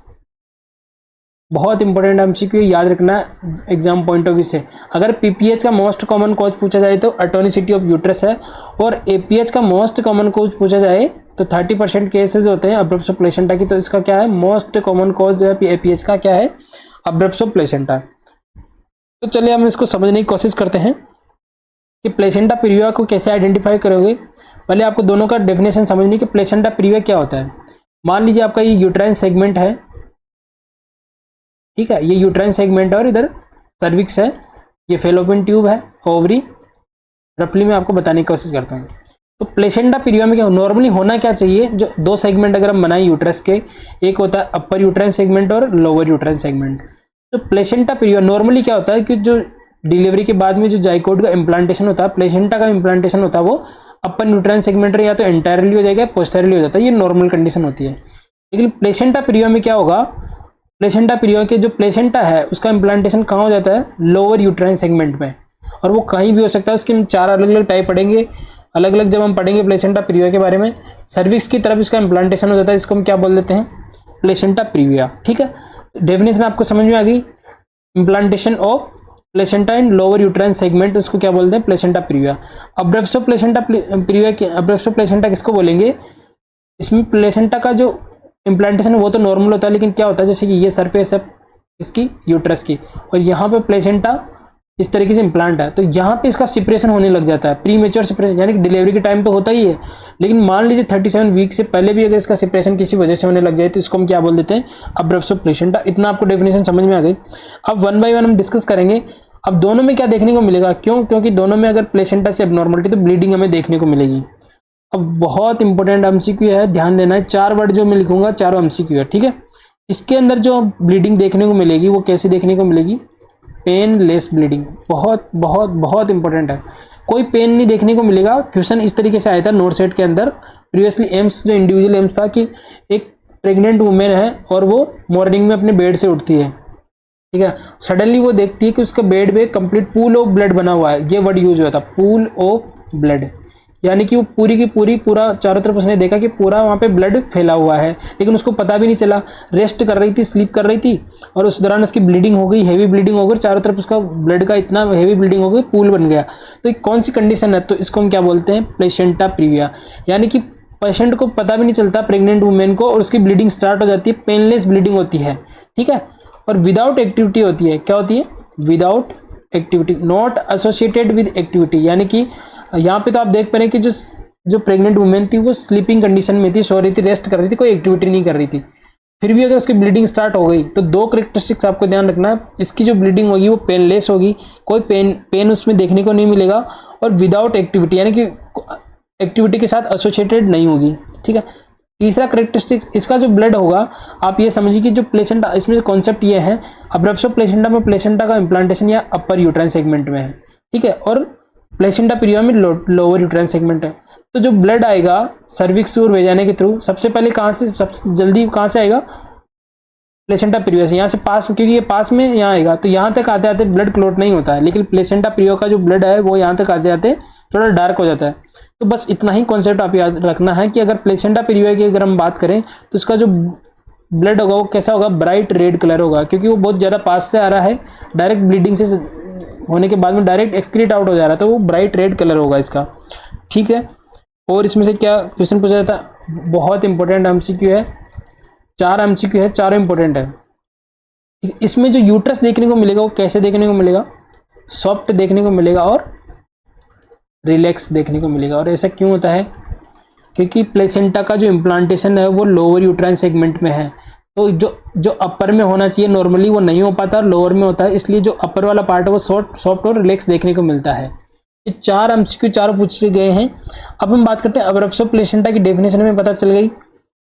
बहुत इंपॉर्टेंट एमसीक्यू, याद रखना एग्जाम पॉइंट ऑफ व्यू से। अगर पीपीएच का मोस्ट कॉमन कॉज पूछा जाए तो अटोनिसिटी ऑफ यूट्रस है, और एपीएच का मोस्ट कॉमन कॉज पूछा जाए तो 30% केसेस होते हैं अब्रप्सो प्लेसेंटा की। तो इसका क्या है? मोस्ट कॉमन कॉज जो है एपीएच का क्या है? अब्रप्सो प्लेसेंटा। तो चलिए हम इसको समझने की कोशिश करते हैं कि प्लेसेंटा प्रीविया को कैसे आइडेंटिफाई करोगे। पहले आपको दोनों का डेफिनेशन समझनी कि प्लेसेंटा प्रीविया क्या होता है। मान लीजिए आपका ये यूट्राइन सेगमेंट है, ठीक है, ये यूट्राइन सेगमेंट है और इधर सर्विक्स है, ये फेलोपियन ट्यूब है, ओवरी। रफली मैं आपको बताने की कोशिश करता हूँ। तो प्लेसेंटा प्रीविया में क्या नॉर्मली होना क्या चाहिए? जो दो सेगमेंट अगर हम बनाए यूट्रस के, एक होता है अपर यूट्राइन सेगमेंट और लोअर यूट्राइन सेगमेंट। तो प्लेसेंटा प्रीविया नॉर्मली क्या होता है कि जो डिलीवरी के बाद में जो जाइकोट का इम्प्लांटेशन होता है, प्लेसेंटा का इम्प्लांटेशन होता है, वो अपर यूट्राइन सेगमेंट या तो एंटायरली हो जाएगा, पोस्टेरियरली हो जाता है। ये नॉर्मल कंडीशन होती है। लेकिन प्लेसेंटा प्रीविया में क्या होगा? प्लेसेंटा प्रीविया के जो प्लेसेंटा है उसका इम्प्लांटेशन कहाँ हो जाता है? लोअर यूट्राइन सेगमेंट में, और वो कहीं भी हो सकता है। उसके 4 अलग अलग टाइप पढ़ेंगे, अलग अलग जब हम पढ़ेंगे प्लेसेंटा प्रीविया के बारे में। सर्विक्स की तरफ इसका इम्प्लांटेशन हो जाता है, इसको हम क्या बोल देते हैं? Placenta praevia. ठीक है, डेफिनेशन आपको समझ में आ गई। Implantation of placenta in lower uterine segment, उसको क्या बोलते हैं? Placenta praevia. Abruptio placenta praevia के अब्रप्सो प्लेसेंटा किसको बोलेंगे? इसमें प्लेसेंटा का जो इम्प्लांटेशन वो तो नॉर्मल होता है, लेकिन क्या होता है जैसे कि ये सरफेस है इसकी यूट्रस की, और यहाँ पे प्लेसेंटा इस तरीके से इम्प्लांट है, तो यहाँ पे इसका सेपरेशन होने लग जाता है, प्री मेच्योर सेपरेशन, यानी कि डिलीवरी के टाइम तो होता ही है, लेकिन मान लीजिए 37 वीक से पहले भी अगर इसका सेपरेशन किसी वजह से होने लग जाए तो इसको हम क्या बोल देते हैं? अब्रप्सो प्लेसेंटा। इतना आपको डेफिनेशन समझ में आ गई। अब 1 बाय 1 हम डिस्कस करेंगे। अब दोनों में क्या देखने को मिलेगा? क्योंकि दोनों में अगर प्लेसेंटा से एब्नॉर्मलिटी तो ब्लीडिंग हमें देखने को मिलेगी। अब बहुत इंपॉर्टेंट एमसीक्यू है, ध्यान देना है। 4 वर्ड जो मैं लिखूंगा चारों एमसीक्यू है, ठीक है। इसके अंदर जो ब्लीडिंग देखने को मिलेगी वो कैसे देखने को मिलेगी? Painless bleeding. बहुत बहुत बहुत इंपॉर्टेंट है, कोई पेन नहीं देखने को मिलेगा। क्वेश्चन इस तरीके से आया था नोट सेट के अंदर प्रीवियसली। एम्स जो इंडिविजुअल एम्स था कि एक प्रेग्नेंट वुमेन है और वो मॉर्निंग में अपने बेड से उठती है, ठीक है, सडनली वो देखती है कि उसका बेड पे कंप्लीट पूल ऑफ ब्लड बना हुआ है। ये वर्ड यूज हुआ था, पूल ऑफ ब्लड, यानी कि वो पूरी की पूरा चारों तरफ उसने देखा कि पूरा वहाँ पे ब्लड फैला हुआ है, लेकिन उसको पता भी नहीं चला। रेस्ट कर रही थी, स्लीप कर रही थी, और उस दौरान उसकी ब्लीडिंग हो गई, हेवी ब्लीडिंग हो गई, चारों तरफ उसका ब्लड का इतना हेवी ब्लीडिंग हो गई, पूल बन गया। तो कौन सी कंडीशन है? तो इसको हम क्या बोलते हैं? Placenta previa. यानी कि पेशेंट को पता भी नहीं चलता, प्रेग्नेंट वुमेन को, और उसकी ब्लीडिंग स्टार्ट हो जाती है, पेनलेस ब्लीडिंग होती है, ठीक है, और विदाउट एक्टिविटी होती है। क्या होती है? Without activity, not associated with activity. यानी कि यहाँ पे तो आप देख पा रहे हैं कि जो प्रेग्नेंट वुमेन थी वो स्लीपिंग कंडीशन में थी, सो रही थी, रेस्ट कर रही थी, कोई एक्टिविटी नहीं कर रही थी। फिर भी अगर उसकी ब्लीडिंग स्टार्ट हो गई तो 2 करेक्टरिस्टिक्स आपको ध्यान रखना है। इसकी जो ब्लीडिंग होगी वो पेनलेस होगी, कोई पेन उसमें देखने को नहीं मिलेगा, और विदाउट एक्टिविटी, यानी कि एक्टिविटी के साथ एसोसिएटेड नहीं होगी, ठीक है। तीसरा करेक्टरिस्टिक इसका जो ब्लड होगा, आप ये समझिए कि जो प्लेसेंटा, इसमें कॉन्सेप्ट ये है, अब्रप्सो प्लेसेंटा में प्लेसेंटा का इम्प्लांटेशन या अपर यूट्राइन सेगमेंट में है, ठीक है, और प्लेसेंटा प्रीविया में लोअर यूट्राइन सेगमेंट है। तो जो ब्लड आएगा सर्विक्स और वेजाना के थ्रू, सबसे पहले कहाँ से, सबसे जल्दी कहाँ से आएगा? प्लेसेंटा प्रीविया से, यहाँ से पास, क्योंकि ये पास में यहाँ आएगा, तो यहाँ तक आते आते ब्लड क्लॉट नहीं होता है, लेकिन प्लेसेंटा प्रीविया का जो ब्लड है वो यहाँ तक आते आते थोड़ा डार्क हो जाता है। तो बस इतना ही कॉन्सेप्ट आप याद रखना है कि अगर प्लेसेंटा प्रीविया की अगर हम बात करें तो उसका जो ब्लड होगा वो कैसा होगा, ब्राइट रेड कलर होगा, क्योंकि वो बहुत ज़्यादा पास से आ रहा है, डायरेक्ट ब्लीडिंग से होने के बाद में डायरेक्ट एक्सक्रीट आउट हो जा रहा है, तो वो ब्राइट रेड कलर होगा इसका। ठीक है, और इसमें से क्या क्वेश्चन पूछा जाता है, बहुत इंपॉर्टेंट एमसीक्यू है, 4 एमसीक्यू है, चारों इंपॉर्टेंट है। इसमें जो यूट्रस देखने को मिलेगा वो कैसे देखने को मिलेगा, सॉफ्ट देखने को मिलेगा और रिलैक्स देखने को मिलेगा। और ऐसा क्यों होता है, क्योंकि प्लेसेंटा का जो इम्प्लांटेशन है वो लोअर यूट्राइन सेगमेंट में है, तो जो अपर में होना चाहिए नॉर्मली वो नहीं हो पाता, लोअर में होता है, इसलिए जो अपर वाला पार्ट है वो सॉफ्ट और रिलैक्स देखने को मिलता है। ये 4 एमसीक्यू चारों पूछे गए हैं। अब हम बात करते हैं अब्रप्शो प्लेसेंटा की डेफिनेशन में पता चल गई।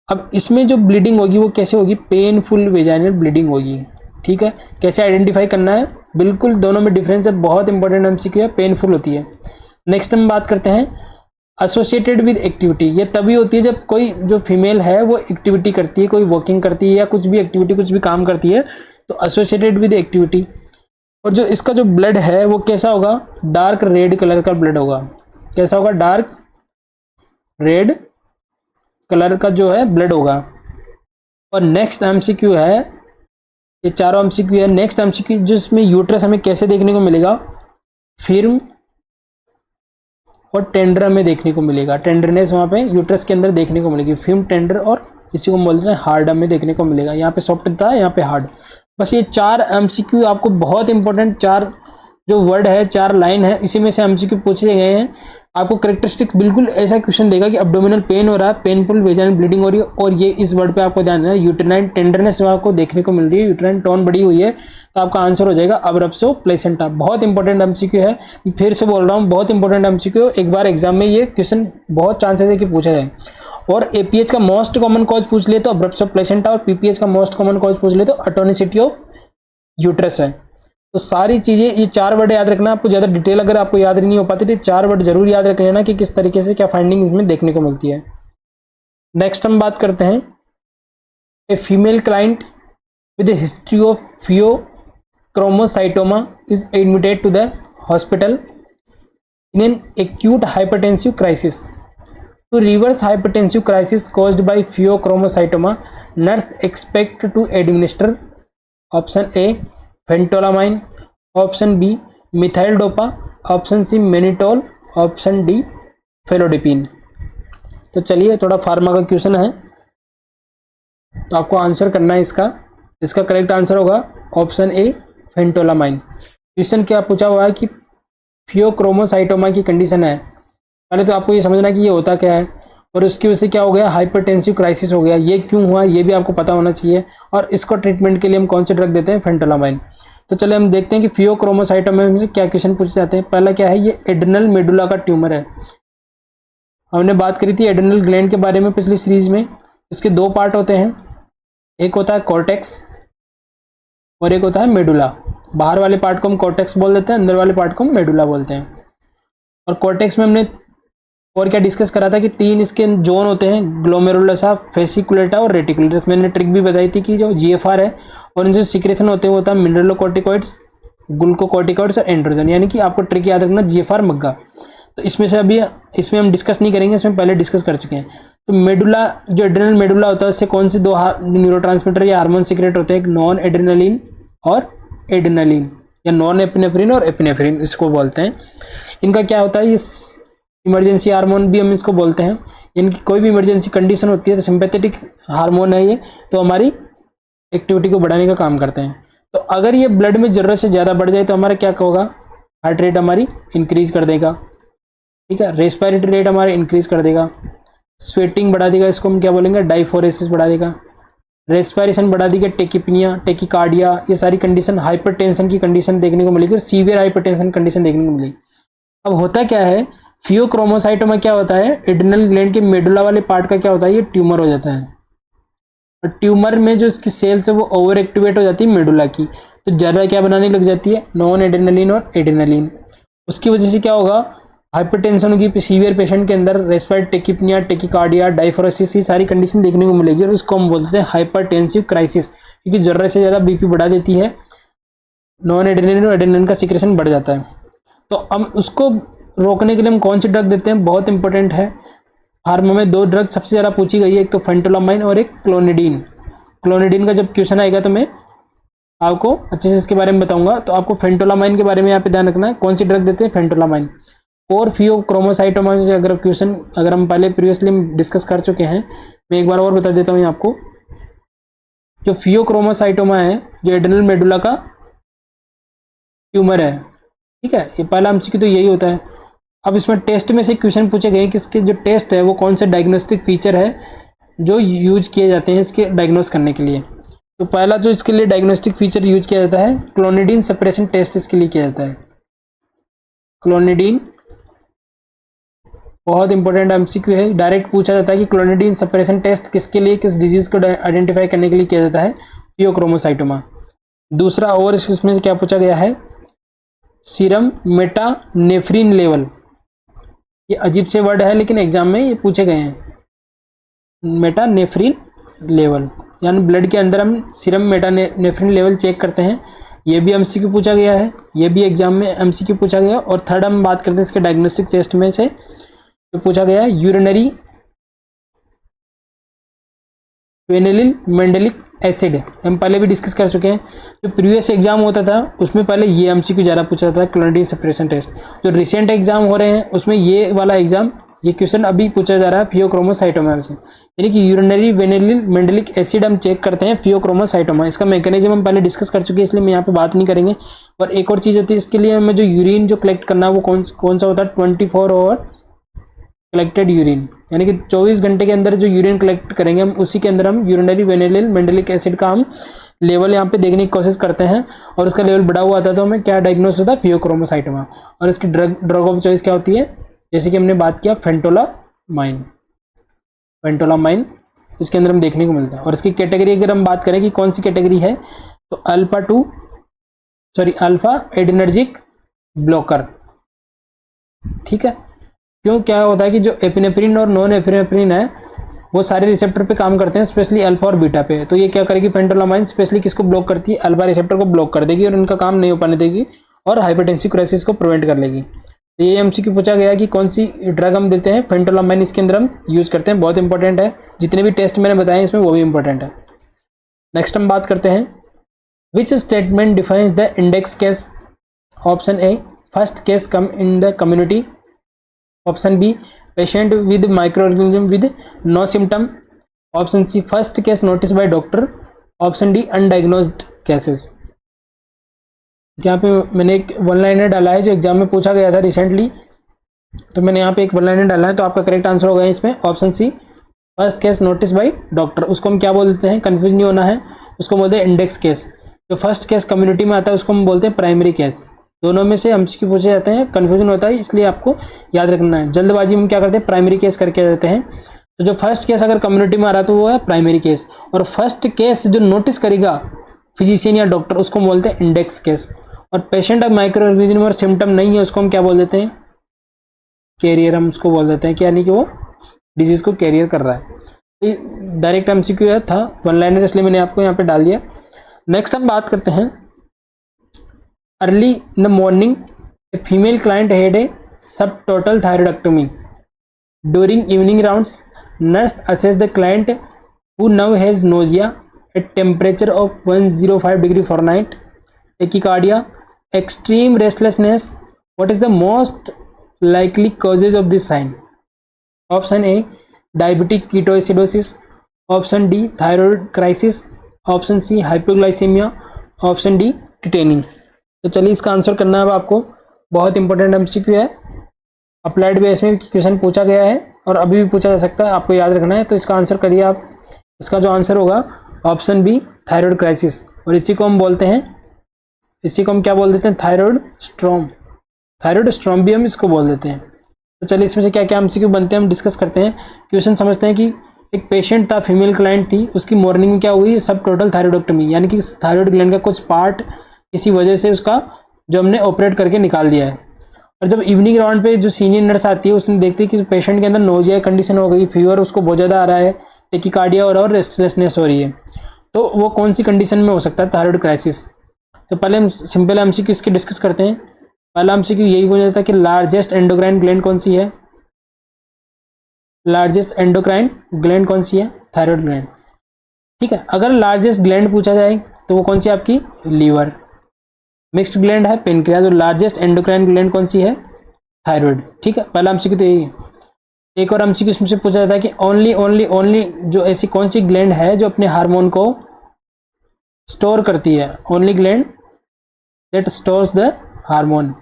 अब इसमें जो ब्लीडिंग होगी वो कैसे होगी, पेनफुल वेजाइनल ब्लीडिंग होगी। ठीक है, कैसे आइडेंटिफाई करना है, बिल्कुल दोनों में डिफरेंस है, बहुत इंपॉर्टेंट एमसीक्यू है, पेनफुल होती है। नेक्स्ट हम बात करते हैं एसोसिएटेड विद एक्टिविटी। ये तभी होती है जब कोई जो फीमेल है वो एक्टिविटी करती है, कोई वॉकिंग करती है या कुछ भी एक्टिविटी कुछ भी काम करती है, तो एसोसिएटेड विद एक्टिविटी। और जो इसका जो ब्लड है वो कैसा होगा, डार्क रेड कलर का ब्लड होगा। कैसा होगा, डार्क रेड कलर का जो है ब्लड होगा। और नेक्स्ट एमसीक्यू है, ये चारों एमसीक्यू है। नेक्स्ट एमसीक्यू जिसमें यूट्रस हमें कैसे देखने को मिलेगा, फिर्म और टेंडर हमें देखने को मिलेगा, टेंडरनेस वहाँ पे यूट्रस के अंदर देखने को मिलेगी, फिर्म, टेंडर और इसी को बोलते हैं हार्ड हमें देखने को मिलेगा। यहाँ पे सॉफ्ट था, यहाँ पे हार्ड। बस ये 4 एमसीक्यू आपको बहुत इंपॉर्टेंट, 4 जो वर्ड है, 4 लाइन है, इसी में से एमसीक्यू पूछे गए हैं। आपको करेक्टरिस्टिक बिल्कुल ऐसा क्वेश्चन देगा कि अब्डोमिनल पेन हो रहा है, पेनफुल वेजाइनल ब्लीडिंग हो रही है, और ये इस वर्ड पे आपको ध्यान देना है, यूट्राइन टेंडरनेस आपको देखने को मिल रही है, यूट्राइन टोन बढ़ी हुई है, तो आपका आंसर हो जाएगा अब्रप्शो प्लेसेंटा। बहुत इंपॉर्टेंट एमसीक्यू है, फिर से बोल रहा हूँ, बहुत इंपॉर्टेंट एमसीक्यू। एक बार एग्जाम में ये क्वेश्चन बहुत चांसेस है कि पूछा जाए। और एपीएच का मोस्ट कॉमन कॉज पूछ ले तो अब्रप्शो प्लेसेंटा, और पीपीएच का मोस्ट कॉमन कॉज पूछ ले तो एटोनिसिटी ऑफ यूट्रस है। तो सारी चीजें, ये 4 वर्ड याद रखना। आपको ज्यादा डिटेल अगर आपको याद नहीं हो पाती तो 4 वर्ड जरूर याद रख लेना कि किस तरीके से क्या फाइंडिंग इसमें देखने को मिलती है। नेक्स्ट हम बात करते हैं, a female client with a history of phaeochromocytoma is admitted to the hospital in an acute hypertensive crisis. To reverse hypertensive crisis caused by phaeochromocytoma, nurse expect to administer option A phentolamine, option B methyl dopa, option C mannitol, option D felodipine. तो चलिए, थोड़ा फार्मा का क्वेश्चन है तो आपको आंसर करना है इसका। इसका करेक्ट आंसर होगा ऑप्शन ए फेंटोलामाइन। क्वेश्चन क्या पूछा हुआ है कि फियोक्रोमोसाइटोमा की कंडीशन है, पहले तो आपको ये समझना है कि ये होता क्या है, और उसकी वजह से क्या हो गया, हाइपरटेंसिव क्राइसिस हो गया। ये क्यों हुआ ये भी आपको पता होना चाहिए, और इसको ट्रीटमेंट के लिए हम कौन से ड्रग देते हैं, फेंटोलामाइन। तो चलिए हम देखते हैं कि फियोक्रोमोसाइटोमा में से क्या क्वेश्चन पूछे जाते हैं। पहला क्या है, ये एड्रेनल मेडुला का ट्यूमर है। हमने बात करी थी एड्रेनल ग्लैंड के बारे में पिछली सीरीज में। इसके 2 पार्ट होते हैं, एक होता है कॉर्टेक्स और एक होता है मेडुला। बाहर वाले पार्ट को हम कॉर्टेक्स बोल देते हैं, अंदर वाले पार्ट को हम मेडुला बोलते हैं। और कॉर्टेक्स में हमने और क्या डिस्कस करा था कि 3 इसके जोन होते हैं, ग्लोमेरुलसा, फेसिकुलेटा और रेटिकुलेटस। मैंने ट्रिक भी बताई थी कि जो जीएफआर है और इनसे सिक्रेशन होते हैं वो होता है मिनरलोकॉर्टिकॉइड्स, ग्लूकोकॉर्टिकॉइड्स और एंड्रोजन। यानी कि आपको ट्रिक याद रखना, जीएफआर, मग्गा। तो इसमें से अभी इसमें हम डिस्कस नहीं करेंगे, इसमें पहले डिस्कस कर चुके हैं। तो मेडुला, जो एड्रेनल मेडुला होता है, उससे कौन से 2 न्यूरोट्रांसमीटर या हार्मोन सीक्रेट होते हैं, एक नॉन एड्रेनलिन और एड्रेनलिन, या नॉन एपिनेफ्रिन और एपिनेफ्रिन इसको बोलते हैं। इनका क्या होता है, ये इमरजेंसी हार्मोन भी हम इसको बोलते हैं। इनकी कोई भी इमरजेंसी कंडीशन होती है तो सिंपैथेटिक हार्मोन है ये, तो हमारी एक्टिविटी को बढ़ाने का काम करते हैं। तो अगर ये ब्लड में ज़रूरत से ज़्यादा बढ़ जाए तो हमारा क्या होगा, हार्ट रेट हमारी इंक्रीज कर देगा, ठीक है, रेस्पिरेटरी रेट हमारा इंक्रीज कर देगा, स्वेटिंग बढ़ा देगा, इसको हम क्या बोलेंगे, डाइफोरेसिस बढ़ा देगा, रेस्पिरेशन बढ़ा देगा, टेकिपनिया, टेकिकार्डिया, ये सारी कंडीशन, हाइपरटेंशन की कंडीशन देखने को मिलेगी और सीवियर हाइपरटेंशन कंडीशन देखने को मिलेगी। अब होता क्या है, फियोक्रोमोसाइटोमा क्या होता है, एड्रेनल ग्लैंड के मेडुला वाले पार्ट का क्या होता है, ये ट्यूमर हो जाता है। और ट्यूमर में जो इसकी सेल्स है वो ओवर एक्टिवेट हो जाती है मेडुला की, तो ज़्यादा क्या बनाने लग जाती है, नॉन एड्रेनलिन और एड्रेनलिन। उसकी वजह से क्या होगा, हाइपरटेंशन होगी सीवियर पेशेंट के अंदर, रेस्पिरेटरी टेकिपनिया, टेकिकार्डिया, डाइफोरेसिस, ये सारी कंडीशन देखने को मिलेगी। और उसको हम बोलते हैं हाइपरटेंसिव क्राइसिस, क्योंकि ज़रूरत से ज़्यादा बीपी बढ़ा देती है, नॉन एड्रेनलिन और एड्रेनलिन का सिक्रेशन बढ़ जाता है। तो हम उसको रोकने के लिए हम कौन सी ड्रग देते हैं, बहुत इंपॉर्टेंट है। हार्मो में 2 ड्रग सबसे ज़्यादा पूछी गई है, एक तो फेंटोलामाइन और एक क्लोनिडीन। क्लोनिडीन का जब क्वेश्चन आएगा तो मैं आपको अच्छे से इसके बारे में बताऊंगा। तो आपको फेंटोलामाइन के बारे में यहाँ पे ध्यान रखना है, कौन सी ड्रग देते हैं, फेंटोलामाइन। और फियोक्रोमोसाइटोमा अगर क्वेश्चन अगर हम पहले प्रीवियसली डिस्कस कर चुके हैं, मैं एक बार और बता देता हूँ आपको। जो फियोक्रोमोसाइटोमा है, जो एड्रेनल मेडुला का ट्यूमर है, ठीक है, ये पहला एमसीक्यू तो यही होता है। अब इसमें टेस्ट में से क्वेश्चन पूछे गए कि इसके जो टेस्ट है वो कौन से डायग्नोस्टिक फीचर है जो यूज किए जाते हैं इसके डायग्नोस करने के लिए। तो पहला जो इसके लिए डायग्नोस्टिक फीचर यूज किया जाता है, क्लोनिडीन सेपरेशन टेस्ट इसके लिए किया जाता है। क्लोनिडीन बहुत इंपॉर्टेंट एमसीक्यू है, डायरेक्ट पूछा जाता है कि क्लोनिडीन सेपरेशन टेस्ट किसके लिए, किस डिजीज को आइडेंटिफाई करने के लिए किया जाता है, फियोक्रोमोसाइटोमा। दूसरा और इसमें क्या पूछा गया है, सीरम मेटानेफ्रिन लेवल। ये अजीब से वर्ड है लेकिन एग्जाम में ये पूछे गए हैं। मेटानेफ्रिन लेवल यानी ब्लड के अंदर हम सीरम मेटानेफ्रिन लेवल चेक करते हैं, ये भी एमसीक्यू पूछा गया है, ये भी एग्जाम में एमसीक्यू पूछा गया। और थर्ड हम बात करते हैं इसके डायग्नोस्टिक टेस्ट में से जो पूछा गया है, यूरिनरी वेनिलिन मेंडेलिक एसिड। हम पहले भी डिस्कस कर चुके हैं, जो प्रीवियस एग्जाम होता था उसमें पहले ये एमसीक्यू ज़्यादा पूछा जाता है, क्लोनिडीन सेपरेशन टेस्ट। जो रिसेंट एग्जाम हो रहे हैं उसमें ये वाला एग्जाम, ये क्वेश्चन अभी पूछा जा रहा है फियोक्रोमोसाइटोमा से, यानी कि यूरिनरी वेनिलिन मेंडेलिक एसिड हम चेक करते हैं फियोक्रोमोसाइटोमा। इसका मैकेनिज्म हम पहले डिस्कस कर चुके हैं, इसलिए मैं यहाँ पे बात नहीं करेंगे। और एक और चीज़ होती है इसके लिए, हमें जो यूरिन जो कलेक्ट करना है वो कौन सा होता है, 24 आवर कलेक्टेड यूरिन, यानी कि 24 घंटे के अंदर जो यूरिन कलेक्ट करेंगे हम, उसी के अंदर हम यूरिनरी वेनिलिन मेंडेलिक एसिड का हम लेवल यहाँ पे देखने की कोशिश करते हैं। और उसका लेवल बढ़ा हुआ आता है तो हमें क्या डायग्नोस होता है, फियोक्रोमोसाइटोमा। और इसकी ड्रग ऑफ चॉइस क्या होती है, जैसे कि हमने बात किया फेंटोलामाइन, फेंटोलामाइन इसके अंदर हम देखने को मिलता है। और इसकी कैटेगरी अगर हम बात करें कि कौन सी कैटेगरी है, तो अल्फा एडिनर्जिक ब्लॉकर, ठीक है। क्यों, क्या होता है कि जो एपिनेफ्रिन और नॉन एपिनेफ्रिन है वो सारे रिसेप्टर पे काम करते हैं, स्पेशली अल्फा और बीटा पे। तो ये क्या करेगी, फेंटोलामाइन स्पेशली किसको ब्लॉक करती है, अल्फा रिसेप्टर को ब्लॉक कर देगी और इनका काम नहीं हो पाने देगी और हाइपरटेंसिव क्राइसिस को प्रिवेंट कर लेगी। तो ये एमसीक्यू पूछा गया कि कौन सी ड्रग हम देते हैं, फेंटोलामाइन इसके अंदर हम यूज करते हैं, बहुत इंपॉर्टेंट है। जितने भी टेस्ट मैंने बताए इसमें वो भी इंपॉर्टेंट है। नेक्स्ट हम बात करते हैं, which statement defines the index case. Option A, first case come in the community. Option B, patient with microorganism with no symptom. Option C, first case notice by doctor. Option D, undiagnosed cases. यहाँ पे मैंने एक वन लाइनर डाला है जो एग्जाम में पूछा गया था रिसेंटली, तो मैंने यहाँ पे एक वन लाइनर डाला है। तो आपका करेक्ट आंसर होगा इसमें option C, first case notice by doctor. उसको हम क्या बोलते हैं, कंफ्यूज नहीं होना है, उसको बोलते हैं इंडेक्स केस। जो फर्स्ट केस कम्युनिटी में आता है उसको हम बोलते हैं प्राइमरी केस। दोनों में से एमसीक्यू पूछे जाते हैं, कन्फ्यूजन होता है, इसलिए आपको याद रखना है। जल्दबाजी में क्या करते हैं, प्राइमरी केस करके जाते हैं। तो जो फर्स्ट केस अगर कम्युनिटी में आ रहा तो वो है प्राइमरी केस, और फर्स्ट केस जो नोटिस करेगा फिजिशियन या डॉक्टर उसको बोलते हैं इंडेक्स केस। और पेशेंट अब माइक्रो ऑर्गेनिज्म और सिम्टम नहीं है उसको हम क्या बोल देते हैं, कैरियर, हम उसको बोल देते हैं कि यानी कि वो डिजीज को कैरियर कर रहा है। डायरेक्ट एमसीक्यू था, वन लाइनर, इसलिए मैंने आपको यहाँ पे डाल दिया। नेक्स्ट हम बात करते हैं, early in the morning a female client had a subtotal thyroidectomy. During evening rounds nurse assess the client who now has nausea at temperature of 105 degree Fahrenheit, tachycardia, extreme restlessness. What is the most likely causes of this sign? Option A, diabetic ketoacidosis. Option D, thyroid crisis. Option C, hypoglycemia. Option D, tetany. तो चलिए इसका आंसर करना है अब आपको, बहुत इंपॉर्टेंट एमसीक्यू है, अप्लाइड बेस में क्वेश्चन पूछा गया है और अभी भी पूछा जा सकता है, आपको याद रखना है। तो इसका आंसर करिए आप। इसका जो आंसर होगा ऑप्शन बी, थायराइड क्राइसिस। और इसी को हम बोलते हैं, इसी को हम क्या बोल देते हैं, थायराइड स्ट्रॉम। थायराइड स्ट्रॉम भी हम इसको बोल देते हैं। तो चलिए इसमें से क्या क्या एमसीक्यू बनते हैं हम डिस्कस करते हैं। क्वेश्चन समझते हैं कि एक पेशेंट था, फीमेल क्लाइंट थी, उसकी मॉर्निंग में क्या हुई, सब टोटल थायरॉइडेक्टोमी, यानी कि थायराइड ग्लैंड का कुछ पार्ट किसी वजह से उसका जो हमने ऑपरेट करके निकाल दिया है। और जब इवनिंग राउंड पे जो सीनियर नर्स आती है उसने देखती है कि पेशेंट के अंदर नोजिया कंडीशन हो गई, फीवर उसको बहुत ज़्यादा आ रहा है, टेकिकार्डिया और रेस्टलेसनेस हो रही है, तो वो कौन सी कंडीशन में हो सकता है, थायराइड क्राइसिस। तो पहले हम सिंपल एमसीक्यू इसके डिस्कस करते हैं। पहला एमसीक्यू यही बोल जाता है कि लार्जेस्ट एंडोक्राइन ग्लैंड कौन सी है, लार्जेस्ट एंडोक्राइन ग्लैंड कौन सी है, थायराइड ग्लैंड। ठीक है। अगर लार्जेस्ट ग्लैंड पूछा जाए तो वो कौन सी आपकी लीवर। मिक्स्ड ग्लैंड है पेनक्रियाज और लार्जेस्ट एंडोक्राइन ग्लैंड कौन सी है थायराइड। ठीक है, पहला एमसीक्यू तो यही है। एक और एमसीक्यू इसमें से पूछा जाता है कि ओनली जो ऐसी कौन सी ग्लैंड है जो अपने हार्मोन को स्टोर करती है। Only gland that stores the hormone,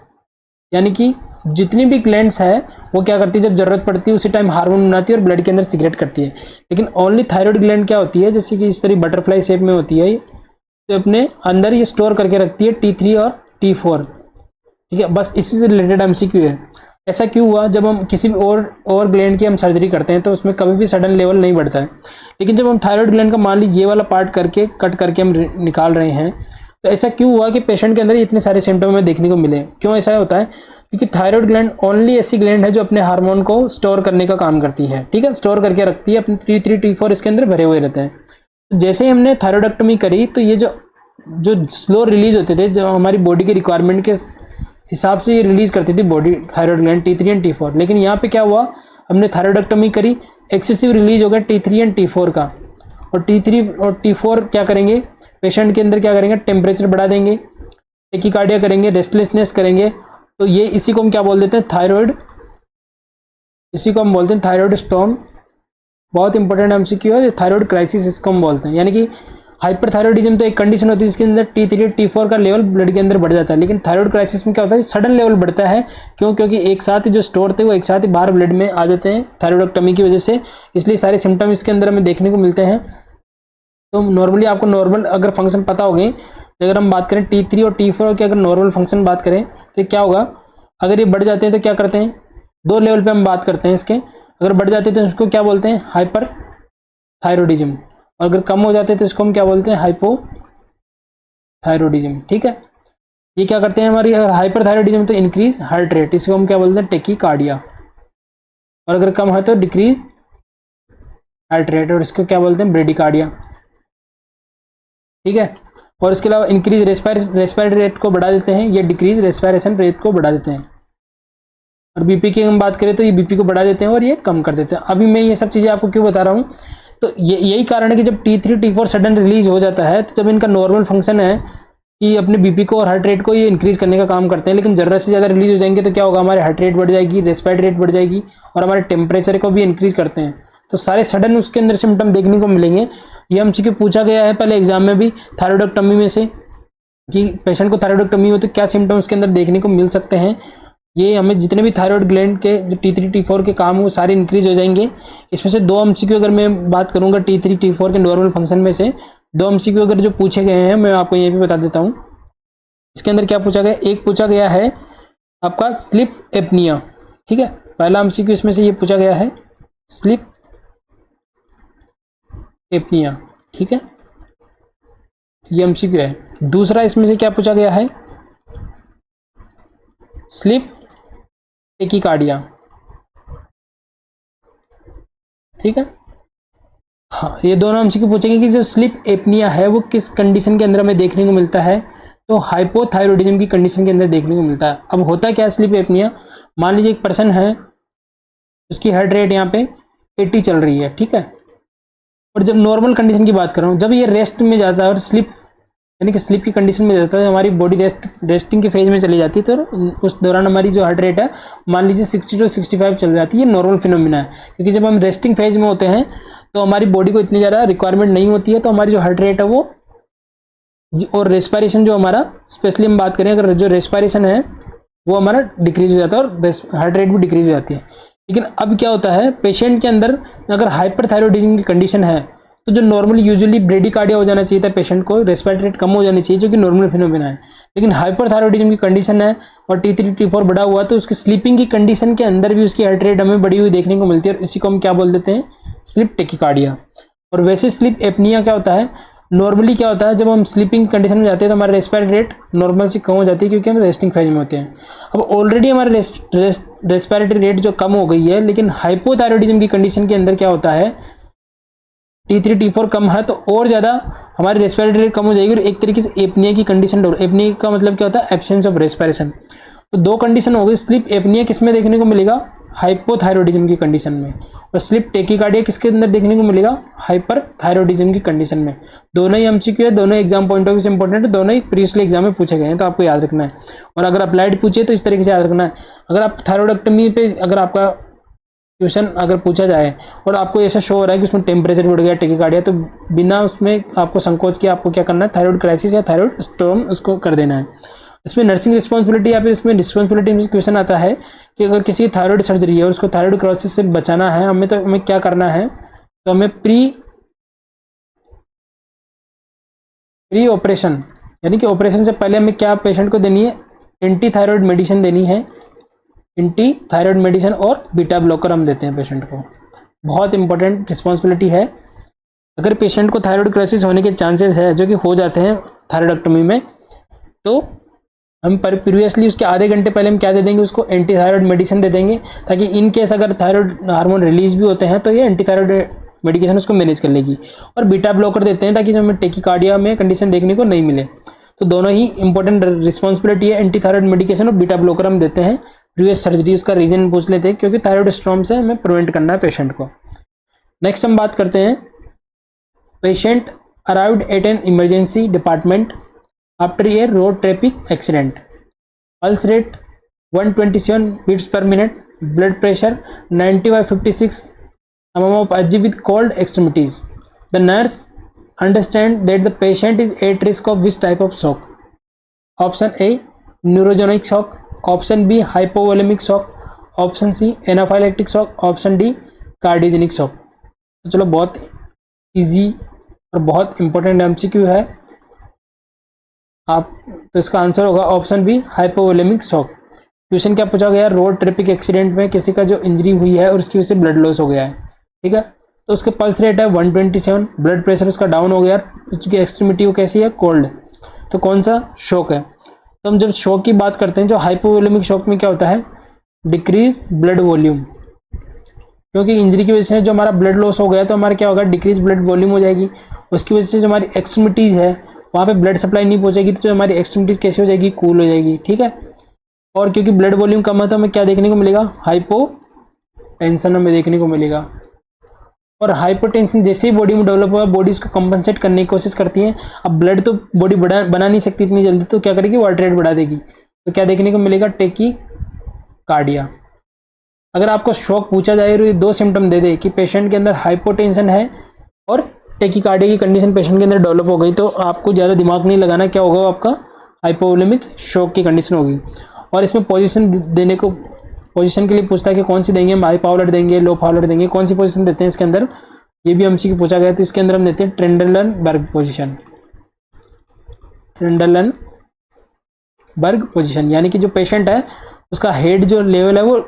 यानी कि जितनी भी ग्लैंड्स है वो क्या करती है, जब जरूरत पड़ती है उसी टाइम हार्मोन बनाती है और ब्लड के अंदर सीक्रेट करती है। लेकिन ओनली थायराइड ग्लैंड क्या होती है, जैसे कि इस तरह बटरफ्लाई शेप में होती है, तो अपने अंदर ये स्टोर करके रखती है T3 और T4। ठीक है, बस इसी से रिलेटेड एमसीक्यू है। ऐसा क्यों हुआ, जब हम किसी भी और ग्लैंड की हम सर्जरी करते हैं तो उसमें कभी भी सडन लेवल नहीं बढ़ता है, लेकिन जब हम थायराइड ग्लैंड का मान लीजिए ये वाला पार्ट करके कट करके हम निकाल रहे हैं, तो ऐसा क्यों हुआ कि पेशेंट के अंदर इतने सारे सिम्टम हमें देखने को मिले। क्यों ऐसा होता है, क्योंकि थायराइड ग्लैंड ओनली ऐसी ग्लैंड है जो अपने हार्मोन को स्टोर करने का काम करती है। ठीक है, स्टोर करके रखती है, अपने T3 T4 इसके अंदर भरे हुए रहते हैं। जैसे ही हमने थायराइडक्टमी करी तो ये जो स्लो रिलीज होते थे, जो हमारी बॉडी के रिक्वायरमेंट के हिसाब से ये रिलीज करती थी body thyroid gland T3 and T4। लेकिन यहाँ पे क्या हुआ, हमने थायराइडक्टमी करी, एक्सेसिव रिलीज हो गया T3 एंड T4 का, और T3 और T4 क्या करेंगे पेशेंट के अंदर, क्या करेंगे टेम्परेचर बढ़ा देंगे, टेकिकार्डिया करेंगे, रेस्टलेसनेस करेंगे। तो ये इसी को हम क्या बोल देते हैं थायराइड, इसी को हम बोलते हैं थायराइड स्टॉर्म। बहुत इंपॉर्टेंट एमसीक्यू है, थायराइड क्राइसिस इसको हम बोलते हैं। यानी कि हाइपरथायराइडिज्म तो एक कंडीशन होती है जिसके अंदर T3 T4 का लेवल ब्लड के अंदर बढ़ जाता है, लेकिन थायराइड क्राइसिस में क्या होता है सडन लेवल बढ़ता है। क्यों, क्योंकि एक साथ ही जो स्टोर थे वो एक साथ ही बाहर ब्लड में आ जाते हैं थायराइडक्टमी की वजह से, इसलिए सारे सिम्टम इसके अंदर हमें देखने को मिलते हैं। तो नॉर्मली आपको नॉर्मल अगर फंक्शन पता होंगे, अगर हम बात करें T3 और T4 की अगर नॉर्मल फंक्शन बात करें तो क्या होगा, अगर ये बढ़ जाते हैं तो क्या करते हैं, दो लेवल पे हम बात करते हैं इसके। अगर बढ़ जाते हैं तो इसको क्या बोलते हैं हाइपर थायरोडिज्म, और अगर कम हो जाते हैं तो इसको हम क्या बोलते हैं हाइपोथायरोडिज्म। ठीक है, ये क्या करते हैं हमारी, अगर हाइपर थायरोडिज्म तो इंक्रीज हार्ट रेट, इसको हम क्या बोलते हैं टेकिकार्डिया, और अगर कम है तो डिक्रीज हार्ट रेट, और इसको क्या बोलते हैं ब्रेडिकार्डिया। ठीक है, और इसके अलावा इंक्रीज रेस्पिरेटरी रेट को बढ़ा देते हैं, ये डिक्रीज रेस्पिरेशन रेट को बढ़ा देते हैं। और बीपी की हम बात करें तो ये बीपी को बढ़ा देते हैं और ये कम कर देते हैं। अभी मैं ये सब चीज़ें आपको क्यों बता रहा हूँ, तो यही कारण है कि जब T3 T4 सडन रिलीज हो जाता है तो जब इनका नॉर्मल फंक्शन है कि अपने बीपी को और हार्ट रेट को ये इंक्रीज करने का काम करते हैं, लेकिन ज़रूरत से ज़्यादा रिलीज हो जाएंगे तो क्या होगा, हमारे हार्ट रेट बढ़ जाएगी, रेस्पिरेटरी रेट बढ़ जाएगी, और हमारे टेम्परेचर को भी इंक्रीज करते हैं। तो सारे सडन उसके अंदर सिम्टम देखने को मिलेंगे। ये हमसे पूछा गया है पहले एग्जाम में भी थायराइडक्टमी में से, कि पेशेंट को थायराइडक्टमी हो तो क्या सिम्टम उसके अंदर देखने को मिल सकते हैं। ये हमें जितने भी थायराइड ग्लैंड के जो T3 T4 के काम वो सारे इंक्रीज हो जाएंगे। इसमें से दो एमसीक्यू अगर मैं बात करूंगा T3 T4 के नॉर्मल फंक्शन में से, दो एमसीक्यू अगर जो पूछे गए हैं मैं आपको ये भी बता देता हूँ। इसके अंदर क्या पूछा गया, एक पूछा गया है आपका स्लीप एपनिया। ठीक है, पहला एमसीक्यू इसमें से ये पूछा गया है स्लीप एपनिया। ठीक है, ये एमसीक्यू है। दूसरा इसमें से क्या पूछा गया है, स्लीप टेकिकार्डिया। ठीक है, हाँ ये दोनों एमसीक्यू पूछेंगे कि जो स्लीप एपनिया है वो किस कंडीशन के अंदर हमें देखने को मिलता है, तो हाइपोथायरोडिज्म की कंडीशन के अंदर देखने को मिलता है। अब होता क्या है स्लीप एपनिया, मान लीजिए एक पर्सन है, उसकी हार्ट रेट यहाँ पे 80 चल रही है। ठीक है, और जब नॉर्मल कंडीशन की बात कर रहा हूँ, जब ये रेस्ट में जाता है और स्लीप यानी कि स्लीप की कंडीशन में जाता है, हमारी बॉडी रेस्टिंग के फेज में चली जाती है, तो उस दौरान हमारी जो हार्ट रेट है मान लीजिए 60 to 65 चल जाती है। ये नॉर्मल फिनोमिना है, क्योंकि जब हम रेस्टिंग फेज में होते हैं तो हमारी बॉडी को इतनी ज़्यादा रिक्वायरमेंट नहीं होती है, तो हमारी जो हार्ट रेट है वो, और रेस्पिरेशन जो हमारा स्पेशली हम बात करें, अगर जो रेस्पिरेशन है वो हमारा डिक्रीज हो जाता है और हार्ट रेट भी डिक्रीज हो जाती है। लेकिन अब क्या होता है, पेशेंट के अंदर अगर हाइपरथायरोडिज्म की कंडीशन है तो जो नॉर्मली यूजुअली ब्रेडिकार्डिया हो जाना चाहिए था पेशेंट को, रेस्पिरेटरी रेट कम हो जानी चाहिए, जो कि नॉर्मल फिनोमेना है। लेकिन हाइपरथायरोडिज्म की कंडीशन है और T3 T4 बढ़ा हुआ, तो उसकी स्लीपिंग की कंडीशन के अंदर भी उसकी हार्ट रेट हमें बढ़ी हुई देखने को मिलती है, और इसी को हम क्या बोल देते हैं स्लीप टेकिकार्डिया। और वैसे स्लीप एपनिया क्या होता है, नॉर्मली क्या होता है जब हम स्लीपिंग कंडीशन में जाते हैं तो हमारा रेस्पिरेटरी रेट नॉर्मल से कम हो जाती है, क्योंकि हम रेस्टिंग फेज में होते हैं। अब ऑलरेडी हमारे रेस्पिरेटरी रेट जो कम हो गई है, लेकिन हाइपोथायरोडिज्म की कंडीशन के अंदर क्या होता है, T3 T4 कम है तो और ज़्यादा हमारी रेस्पिरेटरी रेट कम हो जाएगी, और एक तरीके से एपनिया की कंडीशन, एपनिया का मतलब क्या होता है एब्सेंस ऑफ रेस्पिरेशन। तो दो कंडीशन हो गई। स्लीप एपनिया किस में देखने को मिलेगा, हाइपोथायरॉयडिज्म की कंडीशन में, और स्लिप टेकिकार्डिया किसके अंदर देखने को मिलेगा, हाइपरथायरॉयडिज्म की कंडीशन में। दोनों ही एमसीक्यू है, दोनों एग्जाम पॉइंट ऑफ व्यू से इंपॉर्टेंट है, दोनों ही प्रीवियसली एग्जाम में पूछे गए हैं, तो आपको याद रखना है। और अगर अप्लाइड पूछे तो इस तरीके से याद रखना है। अगर आप थायरॉयडेक्टमी पे अगर आपका क्वेश्चन अगर पूछा जाए और आपको ऐसा शो हो रहा है कि उसमें टेम्परेचर बढ़ गया, टेकिकार्डिया, तो बिना उसमें आपको संकोच किया आपको क्या करना है, थायराइड क्राइसिस या थायराइड स्टॉर्म उसको कर देना है। इसमें नर्सिंग रिस्पॉन्सिबिलिटी या फिर इसमें रिस्पॉन्सिबिलिटी में क्वेश्चन आता है कि अगर किसी की थायराइड सर्जरी है और उसको थायराइड क्राइसिस से बचाना है हमें, तो हमें क्या करना है, तो हमें प्री ऑपरेशन यानी कि ऑपरेशन से पहले हमें क्या पेशेंट को देनी है, एंटी थायराइड मेडिसिन देनी है, एंटी थायराइड मेडिसिन और बीटा ब्लॉकर हम देते हैं पेशेंट को। बहुत इंपॉर्टेंट रिस्पॉन्सिबिलिटी है। अगर पेशेंट को थायराइड क्राइसिस होने के चांसेस है, जो कि हो जाते हैं थायराइडेक्टमी में, तो हम प्रीवियसली उसके आधे घंटे पहले हम क्या दे देंगे, उसको एंटी थायराइड मेडिसिन दे देंगे, ताकि इन केस अगर थायराइड हार्मोन रिलीज भी होते हैं तो ये एंटी थायराइड मेडिकेशन उसको मैनेज कर लेगी। और बीटा ब्लॉकर देते हैं ताकि हमें टेकिकार्डिया में कंडीशन देखने को नहीं मिले। तो दोनों ही इंपॉर्टेंट रिस्पॉन्सिबिलिटी है, एंटी थायराइड मेडिकेशन और बीटा ब्लॉकर हम देते हैं। प्रीवियस सर्जरी उसका रीजन पूछ लेते हैं, क्योंकि थायराइड स्टॉर्म से हमें प्रिवेंट करना है पेशेंट को। नेक्स्ट हम बात करते हैं, patient arrived at an emergency department after a road traffic accident, pulse rate 127 beats per minute, blood pressure 90/56 mm of Hg with cold extremities. The nurse understand that the patient is at risk of which type of shock? Option A, neurogenic shock. Option B, hypovolemic shock. Option C, anaphylactic shock. Option D, cardiogenic shock. तो चलो बहुत इजी और बहुत इंपॉर्टेंट एमसीक्यू है आप, तो इसका आंसर होगा option B, hypovolaemic shock. Question क्या पूछा गया, रोड ट्रैफिक एक्सीडेंट में किसी का जो इंजरी हुई है और उसकी वजह से ब्लड लॉस हो गया है, ठीक है, तो उसके पल्स रेट है 127, ब्लड प्रेशर उसका डाउन हो गया, उसकी एक्सट्रीमिटी वो कैसी है, कोल्ड, तो कौन सा शॉक है। तो हम जब शॉक की बात करते हैं, जो हाइपोवोलेमिक शॉक में क्या होता है, डिक्रीज ब्लड वॉल्यूम, क्योंकि इंजरी की वजह से जो हमारा ब्लड लॉस हो गया तो हमारा क्या होगा, डिक्रीज ब्लड वॉल्यूम हो जाएगी, उसकी वजह से जो हमारी एक्सट्रीमिटीज़ है वहाँ पे ब्लड सप्लाई नहीं पहुँचेगी, तो जो हमारी एक्सट्रीमिटीज कैसी हो जाएगी, कूल हो जाएगी, ठीक है। और क्योंकि ब्लड वॉल्यूम कम है तो हमें क्या देखने को मिलेगा, हाइपोटेंशन हमें देखने को मिलेगा। और हाइपोटेंशन जैसे ही बॉडी में डेवलप हुआ, बॉडी इसको कंपनसेट करने की कोशिश करती है। अब ब्लड तो बॉडी बना नहीं सकती इतनी जल्दी, तो क्या करेगी, वाटर रेट बढ़ा देगी, तो क्या देखने को मिलेगा, टेकीकार्डिया। अगर आपको शॉक पूछा जाए और ये दो सिम्टम दे दे कि पेशेंट के अंदर हाइपोटेंशन है और टेकीकार्डिया की कंडीशन पेशेंट के अंदर डेवलप हो गई, तो आपको ज़्यादा दिमाग नहीं लगाना, क्या होगा, आपका हाइपोवोलेमिक शॉक की कंडीशन होगी। और इसमें पोजीशन देने को, पोजीशन के लिए पूछता है कि कौन सी देंगे, हम हाई पावलर देंगे, लो पावलर देंगे, कौन सी पोजीशन देते हैं इसके अंदर, ये भी हमसे पूछा गया, तो इसके अंदर हम देते हैं ट्रेंडलनबर्ग पोजीशन, ट्रेंडलनबर्ग पोजीशन, यानी कि जो पेशेंट है उसका हेड जो लेवल है वो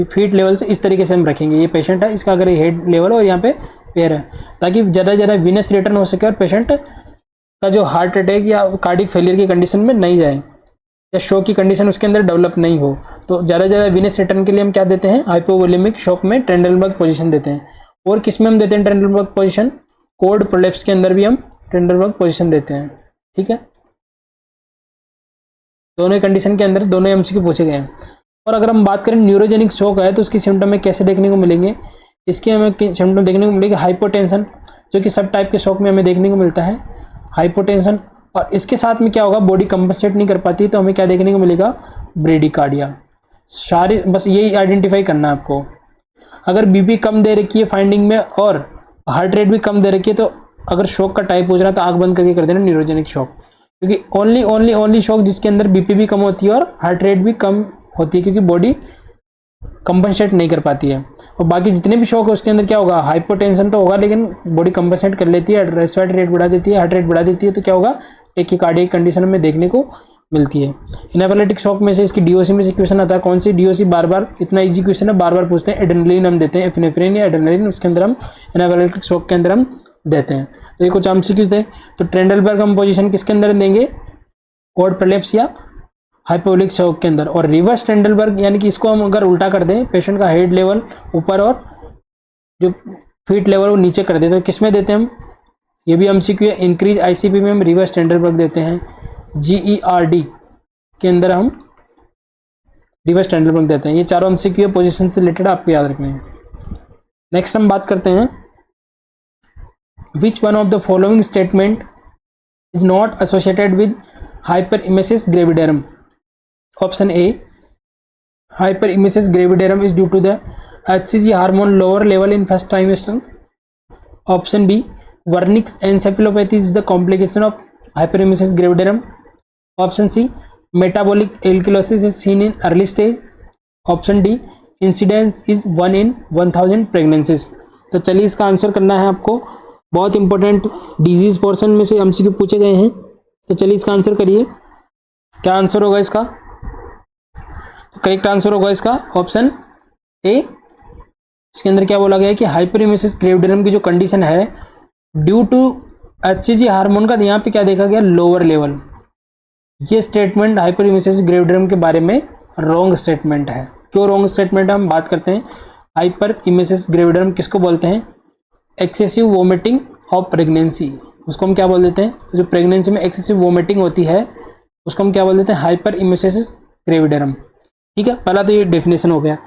फीट लेवल से इस तरीके से हम रखेंगे, ये पेशेंट है, इसका अगर हेड लेवल और यहाँ पे पैर है, ताकि ज़्यादा से ज़्यादा वीनस रिटर्न हो सके और पेशेंट का जो हार्ट अटैक या कार्डिक फेलियर की कंडीशन में नहीं जाए या शॉक की कंडीशन उसके अंदर डेवलप नहीं हो। तो ज़्यादा से ज़्यादा वीनस रिटर्न के लिए हम क्या देते हैं, हाइपोवोलेमिक शॉक में ट्रेंडलबर्ग पोजीशन देते हैं। और किस में हम देते हैं ट्रेंडलबर्ग पोजीशन, कोड प्रोलेप्स के अंदर भी हम ट्रेंडलबर्ग पोजीशन देते हैं, ठीक है। दोनों कंडीशन के अंदर दोनों एमसीक्यू पूछे गए हैं। और अगर हम बात करें न्यूरोजेनिक शॉक है, तो उसकी सिम्टम में कैसे देखने को मिलेंगे, इसके हमें सिम्टम देखने को मिलेगा हाइपोटेंशन, जो कि सब टाइप के शॉक में हमें देखने को मिलता है, हाइपोटेंशन। और इसके साथ में क्या होगा, बॉडी कंपनसेट नहीं कर पाती, तो हमें क्या देखने को मिलेगा, ब्रेडिकार्डिया। सारे बस यही आइडेंटिफाई करना है आपको। अगर बीपी कम दे रखी है फाइंडिंग में और हार्ट रेट भी कम दे रखी है, तो अगर शॉक का टाइप पूछ रहा है तो आँख बंद करके कर देना न्यूरोजेनिक शॉक, क्योंकि ओनली शॉक जिसके अंदर बीपी भी कम होती है और हार्ट रेट भी कम होती है, क्योंकि बॉडी कंपनसेट नहीं कर पाती है। और बाकी जितने भी शॉक है उसके अंदर क्या होगा, हाइपोटेंशन तो होगा लेकिन बॉडी कंपनसेट कर लेती है, रेस्पिरेटरी रेट बढ़ा देती है, हार्ट रेट बढ़ा देती है, तो क्या होगा, टेकीकार्डिक कंडीशन में देखने को मिलती है। एनाफिलेक्टिक शॉक में से इसकी डीओसी में से क्वेश्चन आता है, कौन सी डीओसी, बार बार इतना इजी क्वेश्चन है, बार बार पूछते हैं। एड्रेनलिन हम देते हैं, एपिनेफ्रिन या एड्रेनलिन, उसके अंदर हम एनाफिलेक्टिक शॉक के अंदर हम देते हैं। तो ये कुछ एमसीक्यूज थे। तो ट्रेंडलबर्ग हम पोजीशन किसके अंदर देंगे, कोड प्रोलेप्स या हाइपोवोलिक शॉक के अंदर। और रिवर्स ट्रेंडलबर्ग यानी कि इसको हम अगर उल्टा कर दें, पेशेंट का हेड लेवल ऊपर और जो फीट लेवल वो नीचे कर दें, तो किस में देते हैं हम, ये भी एमसीक्यू है। इंक्रीज आईसीपी में हम रिवर्स ट्रेंडलबर्ग देते हैं। जीईआरडी के अंदर हम रिवर्स टेंडरबर्ग देते हैं। ये चारों एमसीक्यू पोजीशन से रिलेटेड आपको याद रखने हैं। नेक्स्ट हम बात करते हैं, विच one of the following statement is not associated with hyperemesis gravidarum? Option A, hyperemesis gravidarum is due to the HCG hormone lower level in first trimester. Option B, Wernicke's encephalopathy is the complication of hyperemesis gravidarum. Option C, metabolic alkalosis is seen in early stage. Option D, incidence is 1 in 1000 pregnancies. तो चलिए इसका आंसर करना है आपको। बहुत इंपॉर्टेंट डिजीज पोर्शन में से एमसीक्यू पूछे गए हैं, तो चलिए इसका आंसर करिए। क्या आंसर होगा इसका? तो करेक्ट आंसर होगा इसका ऑप्शन ए। इसके अंदर क्या बोला गया है कि हाइपरेमेसिस ग्रेविडेरम की जो कंडीशन है ड्यू टू एचसीजी हार्मोन का, यहाँ पे क्या देखा गया, लोअर लेवल। ये स्टेटमेंट हाइपरेमेसिस ग्रेविडेरम के बारे में रॉन्ग स्टेटमेंट है। क्यों रॉन्ग स्टेटमेंट है, हम बात करते हैं। हाइपरेमेसिस ग्रेविडेरम किसको बोलते हैं? एक्सेसिव वोमिटिंग ऑफ प्रेगनेंसी, उसको हम क्या बोल देते हैं? जो प्रेगनेंसी में एक्सेसिव वोमिटिंग होती है उसको हम क्या बोल देते हैं? हाइपरेमेसिस ग्रेविडेरम। ठीक है, पहला तो ये डेफिनेशन हो गया।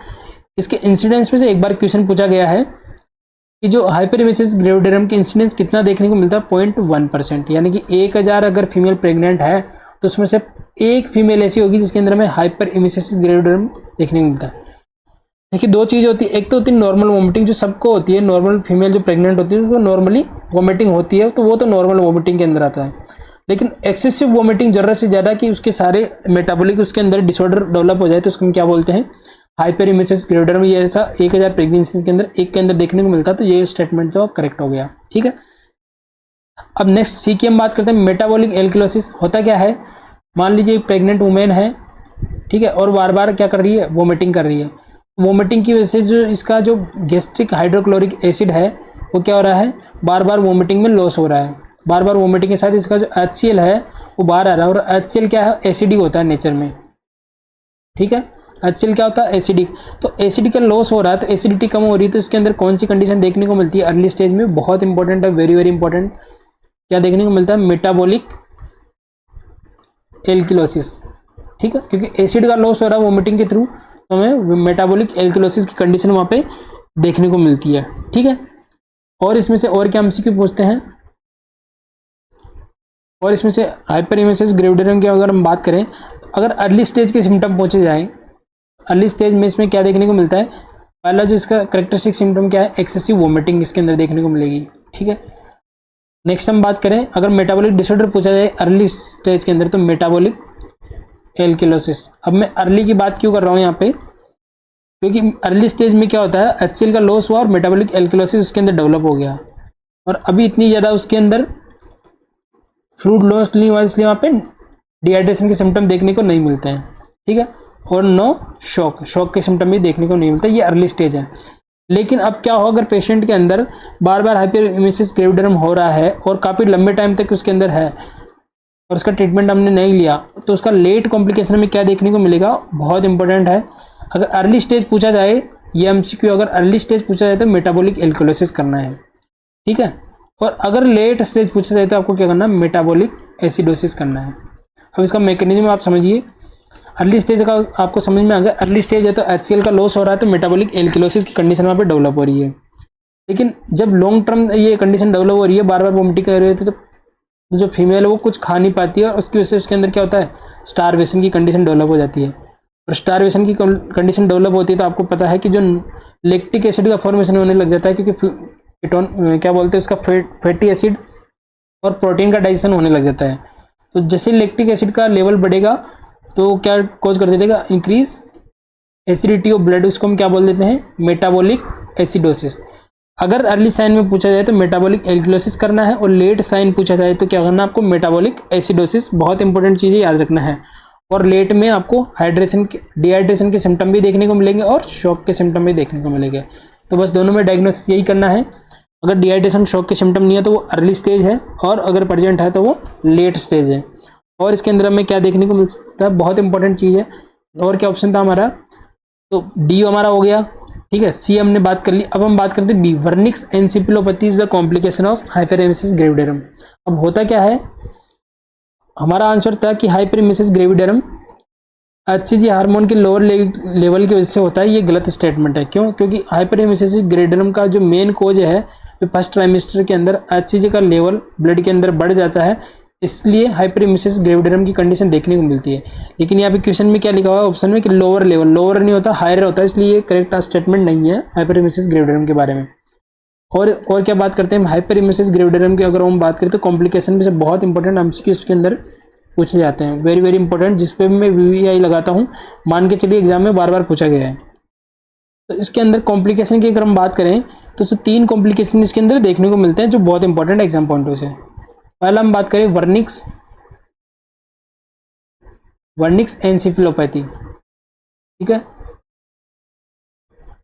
इसके इंसिडेंस में से एक बार क्वेश्चन पूछा गया है कि जो हाइपरेमेसिस ग्रेविडेरम की इंसिडेंस कितना देखने को मिलता है? 0.1%, यानी कि 1000 अगर फीमेल प्रेग्नेंट है तो उसमें से एक फीमेल ऐसी होगी जिसके अंदर में हाइपरेमेसिस ग्रेविडेरम देखने को मिलता है। देखिए दो चीज़ होती है, एक तो होती है नॉर्मल वोमिटिंग जो सबको होती है, नॉर्मल फीमेल जो प्रेग्नेंट होती है उसको नॉर्मली वोमिटिंग होती है, तो वो तो नॉर्मल वोमिटिंग के अंदर आता है। लेकिन एक्सेसिव वोमिटिंग ज़रूरत से ज़्यादा कि उसके सारे मेटाबॉलिक उसके अंदर डिसऑर्डर डेवलप हो जाए तो उसको हम क्या बोलते हैं? हाइपरेमेसिस ग्रेविडेरम। ये ऐसा 1000 प्रेगनेंसी के अंदर एक के अंदर देखने को मिलता है, तो ये स्टेटमेंट तो करेक्ट हो गया। ठीक है, अब नेक्स्ट सी की हम बात करते हैं। मेटाबॉलिक एल्कलोसिस होता क्या है? मान लीजिए एक प्रेग्नेंट वुमेन है, ठीक है, और बार बार क्या कर रही है? वोमिटिंग कर रही है। वोमिटिंग की वजह से जो इसका जो गैस्ट्रिक हाइड्रोक्लोरिक एसिड है वो क्या हो रहा है? बार बार वोमिटिंग में लॉस हो रहा है। बार बार वोमिटिंग के साथ इसका जो HCl है वो बाहर आ रहा है, और HCl क्या है? एसिडिक होता है नेचर में। ठीक है, HCl क्या होता है? एसिडिक। तो एसिड का लॉस हो रहा है, तो एसिडिटी कम हो रही है, तो इसके अंदर कौन सी कंडीशन देखने को मिलती है अर्ली स्टेज में? बहुत इंपॉर्टेंट है, वेरी वेरी इंपॉर्टेंट। क्या देखने को मिलता है? मेटाबॉलिक एल्किलोसिस। ठीक है, क्योंकि एसिड का लॉस हो रहा है वोमिटिंग के थ्रू, तो हमें मेटाबॉलिक एल्किलोसिस की कंडीशन वहाँ पे देखने को मिलती है। ठीक है, और इसमें से और क्या एमसीक्यू पूछते हैं? और इसमें से हाइपरेमेसिस ग्रेविडेरम की अगर हम बात करें, अगर अर्ली स्टेज के सिम्टम पहुँचे जाएँ, अर्ली स्टेज में इसमें क्या देखने को मिलता है? पहला जो इसका करेक्टरिस्टिक सिम्टम क्या है? एक्सेसिव वोमिटिंग इसके अंदर देखने को मिलेगी। ठीक है, नेक्स्ट हम बात करें, अगर मेटाबॉलिक डिसऑर्डर पूछा जाए अर्ली स्टेज के अंदर, तो मेटाबॉलिक एल्किलोसिस। अब मैं अर्ली की बात क्यों कर रहा हूँ यहाँ पे? क्योंकि अर्ली स्टेज में क्या होता है? HCl का लॉस हुआ और मेटाबॉलिक एल्किलोसिस उसके अंदर डेवलप हो गया, और अभी इतनी ज़्यादा उसके अंदर फ्लूइड लॉस नहीं हुआ, इसलिए वहाँ पे डिहाइड्रेशन के सिम्टम देखने को नहीं मिलते हैं। ठीक है, और नो शॉक के सिम्टम भी देखने को नहीं मिलते। ये अर्ली स्टेज है। लेकिन अब क्या हो, अगर पेशेंट के अंदर बार बार हाइपरेमेसिस ग्रेविडेरम हो रहा है और काफ़ी लंबे टाइम तक उसके अंदर है और उसका ट्रीटमेंट हमने नहीं लिया, तो उसका लेट कॉम्प्लिकेशन में क्या देखने को मिलेगा? बहुत इंपॉर्टेंट है। अगर अर्ली स्टेज पूछा जाए, ये एमसीक्यू अगर अर्ली स्टेज पूछा जाए तो मेटाबॉलिक एल्किलोसिस करना है। ठीक है, और अगर लेट स्टेज पूछा जाए तो आपको क्या करना है? मेटाबॉलिक एसिडोसिस करना है। अब इसका मैकेनिज्म आप समझिए। अर्ली स्टेज का आपको समझ में आ गया, अर्ली स्टेज है तो HCl का लॉस हो रहा है, तो मेटाबॉलिक एल्किलोसिस की कंडीशन वहाँ पे डेवलप हो रही है। लेकिन जब लॉन्ग टर्म ये कंडीशन डेवलप हो रही है, बार बार वोमिटिंग कर रहे होते, तो जो फीमेल है वो कुछ खा नहीं पाती है, और उसकी वजह से उसके अंदर क्या होता है? स्टारवेशन की कंडीशन डेवलप हो जाती है। और स्टारवेशन की कंडीशन डेवलप होती है तो आपको पता है कि जो लैक्टिक एसिड का फॉर्मेशन होने लग जाता है, क्योंकि क्या बोलते हैं उसका फैटी एसिड और प्रोटीन का डाइजेशन होने लग जाता है। तो जैसे लैक्टिक एसिड का लेवल बढ़ेगा तो क्या कॉज कर देगा? इंक्रीज एसिडिटी ऑफ ब्लड, उसको हम क्या बोल देते हैं? Metabolic acidosis. अगर अर्ली साइन में पूछा जाए तो मेटाबॉलिक एल्किलोसिस करना है, और लेट साइन पूछा जाए तो क्या करना है आपको? Metabolic acidosis. बहुत इंपॉर्टेंट चीज़ें याद रखना है। और लेट में आपको डिहाइड्रेशन के सिम्टम भी देखने को मिलेंगे और शॉक के सिम्टम भी देखने को मिलेंगे। तो बस दोनों में डायग्नोसिस यही करना है। अगर डिहाइड्रेशन शॉक के सिम्टम नहीं है तो वो अर्ली स्टेज है, और अगर प्रेजेंट है तो वो लेट स्टेज है। और इसके अंदर हमें क्या देखने को मिल सकता है? बहुत इंपॉर्टेंट चीज़ है। और क्या ऑप्शन था हमारा? तो डी हमारा हो गया। ठीक है, सी हमने बात कर ली। अब हम बात करते हैं B, Wernicke's encephalopathy is the complication of hyperemesis gravidarum. अब होता क्या है? हमारा आंसर था कि हाइपरेमेसिस ग्रेविडेरम HCG हार्मोन के लोअर लेवल की वजह से होता है, ये गलत स्टेटमेंट है। क्यों? क्योंकि हाइपरेमिसिस ग्रेविडेरम का जो मेन कोज है, जो फर्स्ट ट्राइमेस्टर के अंदर HCG का लेवल ब्लड के अंदर बढ़ जाता है, इसलिए हाइपरेमिसिस ग्रेविडेरम की कंडीशन देखने को मिलती है। लेकिन यहाँ पे क्वेश्चन में क्या लिखा हुआ है ऑप्शन में कि लोअर लेवल, लोअर नहीं होता हायर होता है, इसलिए ये करेक्ट स्टेटमेंट नहीं है हाइपरेमिसिस ग्रेविडेरम के बारे में। और क्या बात करते हैं हाइपरेमिसिस ग्रेविडेरम की, अगर हम बात करें तो कॉम्प्लिकेशन में से बहुत इंपॉर्टेंट एमसीक्यू इसके अंदर पूछे जाते हैं, वेरी वेरी इंपॉर्टेंट, जिस पे मैं VVI लगाता हूँ, मान के चलिए एग्जाम में बार बार पूछा गया है। तो इसके अंदर कॉम्प्लिकेशन की अगर हम बात करें तो 3 कॉम्प्लिकेशन इसके अंदर देखने को मिलते हैं जो बहुत इंपॉर्टेंट एग्जाम पॉइंट ऑफ से। पहला हम बात करें वर्निक्स एनसेफेलोपैथी, ठीक है।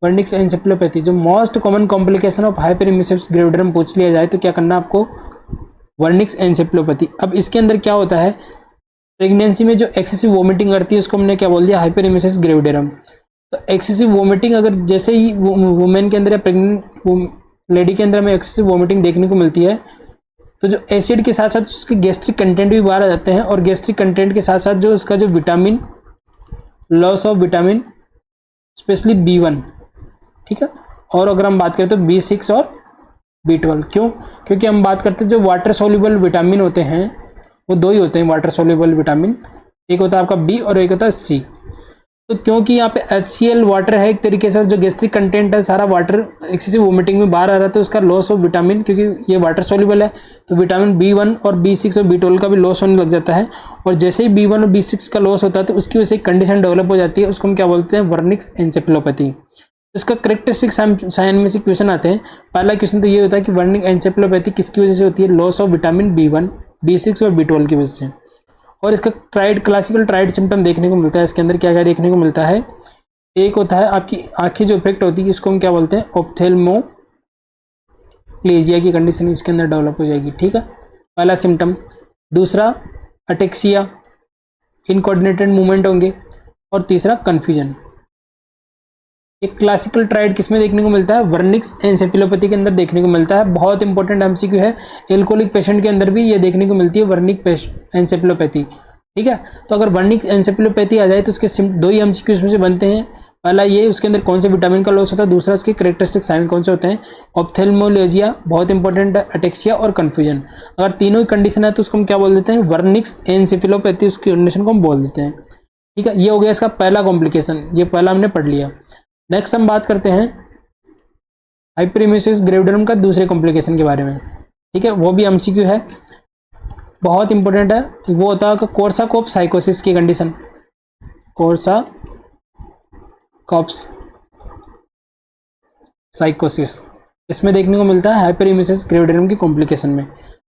वर्निक्स एनसेफेलोपैथी जो most common complication of hyperemesis gravidarum पूछ लिया जाए तो क्या करना आपको, वर्निक्स एनसेफेलोपैथी। अब इसके अंदर क्या होता है, प्रेगनेंसी में जो एक्सेसिव वोमिटिंग करती है उसको हमने क्या बोल दिया, हाइपरेमिसिस ग्रेविडेरम। तो एक्सेसिव वोमिटिंग अगर जैसे ही वुमेन के अंदर या प्रेग्नेंट लेडी के अंदर में एक्सेसिव वोमिटिंग देखने को मिलती है, तो जो एसिड के साथ साथ उसके गैस्ट्रिक कंटेंट भी बाहर आ जाते हैं, और गैस्ट्रिक कंटेंट के साथ साथ जो उसका जो vitamin, loss of vitamin specially B1, ठीक है। और अगर हम बात करें तो B6 और B12, क्यों? क्योंकि हम बात करते हैं जो वाटर सोल्यूबल विटामिन होते हैं वो 2 ही होते हैं वाटर सोल्यूबल विटामिन, एक होता है आपका B और एक होता है C। तो क्योंकि यहाँ पे HCl वाटर है एक तरीके से, जो गैस्ट्रिक कंटेंट है सारा वाटर एक्सेसिव वोमिटिंग में बाहर आ रहा है, तो उसका लॉस ऑफ विटामिन, क्योंकि ये वाटर सोल्यूबल है तो विटामिन B1 और B6 और B12 का भी लॉस होने लग जाता है। और जैसे ही B1 और B6 का लॉस होता है तो उसकी वजह से कंडीशन डेवलप हो जाती है, उसको हम क्या बोलते हैं, वर्निक्स एनसेफेलोपैथी। इसका करेक्टरिस्टिक साइन में से क्वेश्चन आते हैं। पहला क्वेश्चन तो ये होता है कि वर्निक एनसेफेलोपैथी किसकी वजह से होती है, loss of vitamin B1, B6 और B12 की वजह से। और इसका क्लासिकल ट्राइड सिम्टम देखने को मिलता है। इसके अंदर क्या क्या देखने को मिलता है, एक होता है आपकी आंखें जो इफेक्ट होती है, इसको हम क्या बोलते हैं, ऑप्थेल्मोप्लेजिया की कंडीशन इसके अंदर डेवलप हो जाएगी, ठीक है, पहला सिम्टम। दूसरा अटेक्सिया, इनकोऑर्डिनेटेड मूवमेंट होंगे, और तीसरा कन्फ्यूजन। एक क्लासिकल ट्राइड किसमें देखने को मिलता है, वर्निक्स एनसेफेलोपैथी के अंदर देखने को मिलता है। बहुत इंपॉर्टेंट एमसीक्यू है, एल्कोहलिक पेशेंट के अंदर भी ये देखने को मिलती है वर्निक एनसेफेलोपैथी, ठीक है। तो अगर वर्निक एनसेफेलोपैथी आ जाए तो उसके 2 ही एमसीक्यू इसमें से बनते हैं। पहला ये उसके अंदर कौन से विटामिन का लॉस होता है, दूसरा उसके करेक्टरिस्टिक साइन कौन से होते हैं, ऑप्थेल्मोप्लेजिया बहुत इंपॉर्टेंट है, अटेक्सिया और कन्फ्यूजन। अगर तीनों ही कंडीशन है तो उसको हम क्या बोल देते हैं, वर्निक्स एनसेफेलोपैथी, उसकी कंडीशन को हम बोल देते हैं, ठीक है। ये हो गया इसका पहला कॉम्प्लिकेशन, ये पहला हमने पढ़ लिया। नेक्स्ट हम बात करते हैं हाइपरेमिसिस ग्रेविडेरम का दूसरे कॉम्प्लिकेशन के बारे में, ठीक है, वो भी एमसीक्यू है, बहुत इंपॉर्टेंट है। वो होता है कोर्साकॉफ साइकोसिस की कंडीशन, कोर्साकॉफ साइकोसिस, इसमें देखने को मिलता है हाइपरेमिसिस ग्रेविडेरम की कॉम्प्लिकेशन में।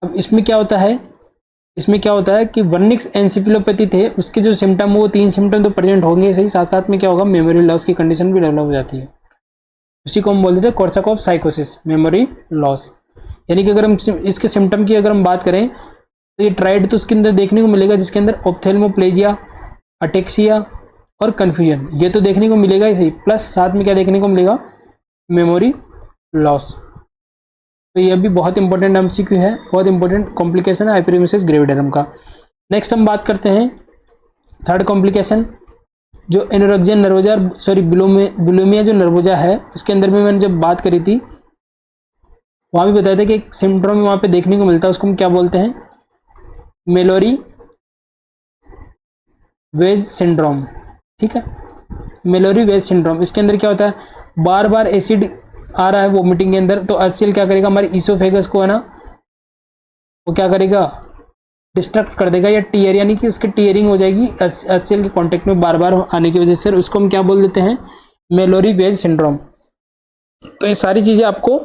अब इसमें क्या होता है, कि वर्निक्स एनसेफेलोपैथी थे, उसके जो सिम्टम वो 3 सिम्टम तो प्रेजेंट होंगे सही, साथ साथ में क्या होगा, मेमोरी लॉस की कंडीशन भी डेवलप हो जाती है, उसी को हम बोल देते हैं कोर्साकॉफ साइकोसिस, मेमोरी लॉस। यानी कि अगर हम इसके सिम्टम की अगर हम बात करें तो ये ट्राइड तो उसके अंदर देखने को मिलेगा, जिसके अंदर ऑप्थेल्मोप्लेजिया, अटेक्सिया और कन्फ्यूजन, ये तो देखने को मिलेगा ही सही, प्लस साथ में क्या देखने को मिलेगा, मेमोरी लॉस। तो ये भी बहुत इंपॉर्टेंट एमसीक्यू है, बहुत इंपॉर्टेंट कॉम्प्लिकेशन है हाइपरेमिसिस ग्रेविडेरम का। नेक्स्ट हम बात करते हैं थर्ड कॉम्प्लिकेशन, जो एनोरेक्सिया नर्वोजा, बुलिमिया जो नर्वोजा है, उसके अंदर में मैंने जब बात करी थी वहाँ भी बताया था कि एक सिम्ड्रोम वहाँ पे देखने को मिलता है, उसको हम क्या बोलते हैं, मेलोरी वेज सिंड्रोम, ठीक है, मेलोरी वेज सिंड्रोम। इसके अंदर क्या होता है, बार बार एसिड आ रहा है वोमिटिंग के अंदर, तो HCl क्या करेगा, हमारे इसोफेगस को है ना, वो क्या करेगा, डिस्ट्रक्ट कर देगा या टीयर, यानी कि उसकी टीयरिंग हो जाएगी HCl के कांटेक्ट में बार बार आने की वजह से, उसको हम क्या बोल देते हैं, मेलोरी वेज सिंड्रोम। तो ये सारी चीज़ें आपको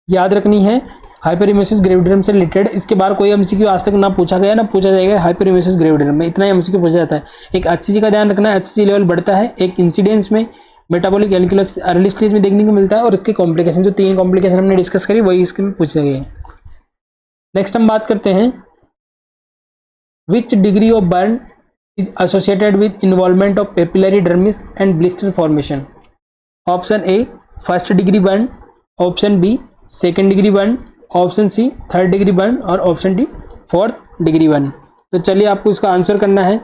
याद रखनी है हाइपरेमिसिस ग्रेविडेरम से रिलेटेड। इसके बारे कोई एमसीक्यू आज तक ना पूछा गया ना पूछा जाएगा हाइपरेमिसिस ग्रेविडेरम में, इतना ही एमसीक्यू पूछा जाता है। एक HCG का ध्यान रखना है, HCG लेवल बढ़ता है, एक इंसिडेंस में मेटाबॉलिक एल्कोलाइसिस अर्ली स्टेज में देखने को मिलता है, और इसके कॉम्प्लिकेशन जो 3 कॉम्प्लिकेशन हमने डिस्कस करी वही इसके में पूछे गए। नेक्स्ट हम बात करते हैं which degree of burn is associated with involvement of papillary dermis and blister formation. Option A first degree burn, option B second degree burn, option C third degree burn, और option D fourth degree burn. तो चलिए आपको इसका आंसर करना है।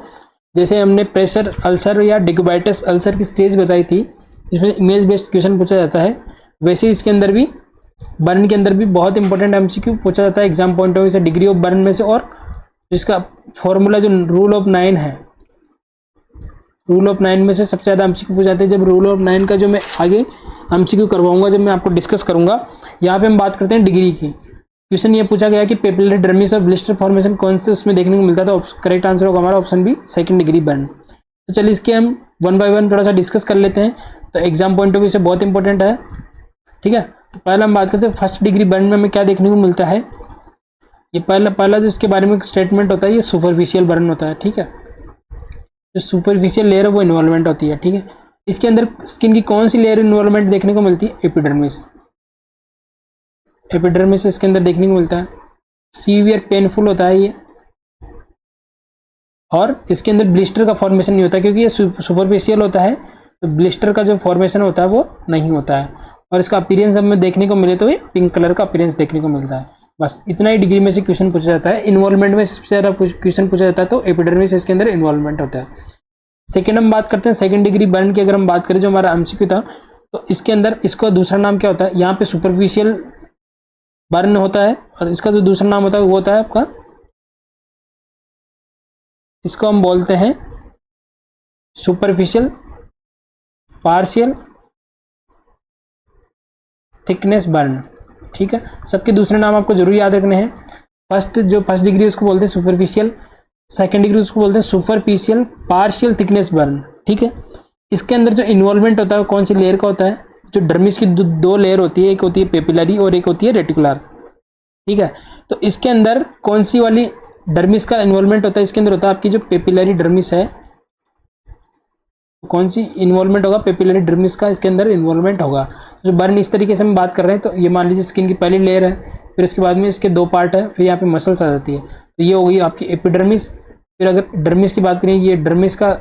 जैसे हमने प्रेशर अल्सर या डिक्यूबाइटिस अल्सर की स्टेज बताई थी जिसमें इमेज बेस्ड क्वेश्चन पूछा जाता है, वैसे ही इसके अंदर भी बर्न के अंदर भी बहुत इंपॉर्टेंट एमसीक्यू पूछा जाता है एग्जाम पॉइंट ऑफ व्यू से, डिग्री ऑफ बर्न में से। और जिसका फॉर्मूला जो रूल ऑफ 9 है, रूल ऑफ 9 में से सबसे ज़्यादा एमसीक्यू पूछे जाते हैं। जब रूल ऑफ 9 का जो मैं आगे एमसीक्यू करवाऊंगा, जब मैं आपको डिस्कस करूंगा, यहाँ पे हम बात करते हैं डिग्री की। क्वेश्चन ये पूछा गया कि पेपिलरी डर्मिस और ब्लिस्टर फॉर्मेशन कौन से उसमें देखने को मिलता था, तो करेक्ट आंसर होगा हमारा option B, second degree burn. तो चलिए इसके हम वन बाय वन थोड़ा सा डिस्कस कर लेते हैं, तो एग्जाम पॉइंट ऑफ व्यू से बहुत इंपॉर्टेंट है। ठीक है, तो पहला हम बात करते हैं फर्स्ट डिग्री बर्न में हमें क्या देखने को मिलता है। ये पहला जो इसके बारे में स्टेटमेंट होता है, ये सुपरफिशियल बर्न होता है। ठीक है, जो सुपरफिशियल लेयर है वो इन्वॉल्वमेंट होती है। ठीक है, इसके अंदर स्किन की कौन सी लेयर इन्वॉल्वमेंट देखने को मिलती है, एपिडर्मिस। एपिडर्मिस इसके अंदर देखने को मिलता है, सीवियर पेनफुल होता है ये, और इसके अंदर ब्लिस्टर का फॉर्मेशन नहीं होता क्योंकि ये सुपरफिशियल होता है, तो ब्लिस्टर का जो फॉर्मेशन होता है वो नहीं होता है। और इसका अपीयरेंस हमें देखने को मिले तो ये पिंक कलर का अपीयरेंस देखने को मिलता है। बस इतना ही डिग्री में से क्वेश्चन पूछा जाता है। इन्वॉल्वमेंट में सबसे ज़्यादा क्वेश्चन पूछा जाता है, तो एपिडर्मिस इसके अंदर इन्वॉल्वमेंट होता है। सेकेंड हम बात करते हैं सेकेंड डिग्री बर्न की। अगर हम बात करें जो हमारा एमसीक्यू था, तो इसके अंदर इसका दूसरा नाम क्या होता है, यहाँ पे सुपरफिशियल बर्न होता है और इसका जो दूसरा नाम होता है वो होता है आपका, इसको हम बोलते हैं सुपरफिशियल पार्शियल थिकनेस बर्न। ठीक है, सबके दूसरे नाम आपको जरूर याद रखने हैं। फर्स्ट डिग्री उसको बोलते हैं सुपरफिशियल, सेकंड डिग्री उसको बोलते हैं सुपरफिशियल पार्शियल थिकनेस बर्न। ठीक है, इसके अंदर जो इन्वॉल्वमेंट होता है वो कौन सी लेयर का होता है, जो डर्मिस की दो लेयर होती है, एक होती है पेपिलरी और एक होती है रेटिकुलर। ठीक है, तो इसके अंदर कौन सी वाली डर्मिस का इन्वॉल्वमेंट होता है, इसके अंदर होता है आपकी जो पेपिलरी डर्मिस है, कौन सी इन्वॉल्वमेंट होगा, पेपिलरी डर्मिस का इसके अंदर इन्वॉल्वमेंट होगा। जो बर्न इस तरीके से हम बात कर रहे हैं, तो ये मान लीजिए स्किन की पहली लेयर है, फिर उसके बाद में इसके दो पार्ट है, फिर यहाँ पे मसल्स आ जाती है, तो ये हो गई आपकी एपिडर्मिस। फिर अगर डर्मिस की बात करें, ये डर्मिस का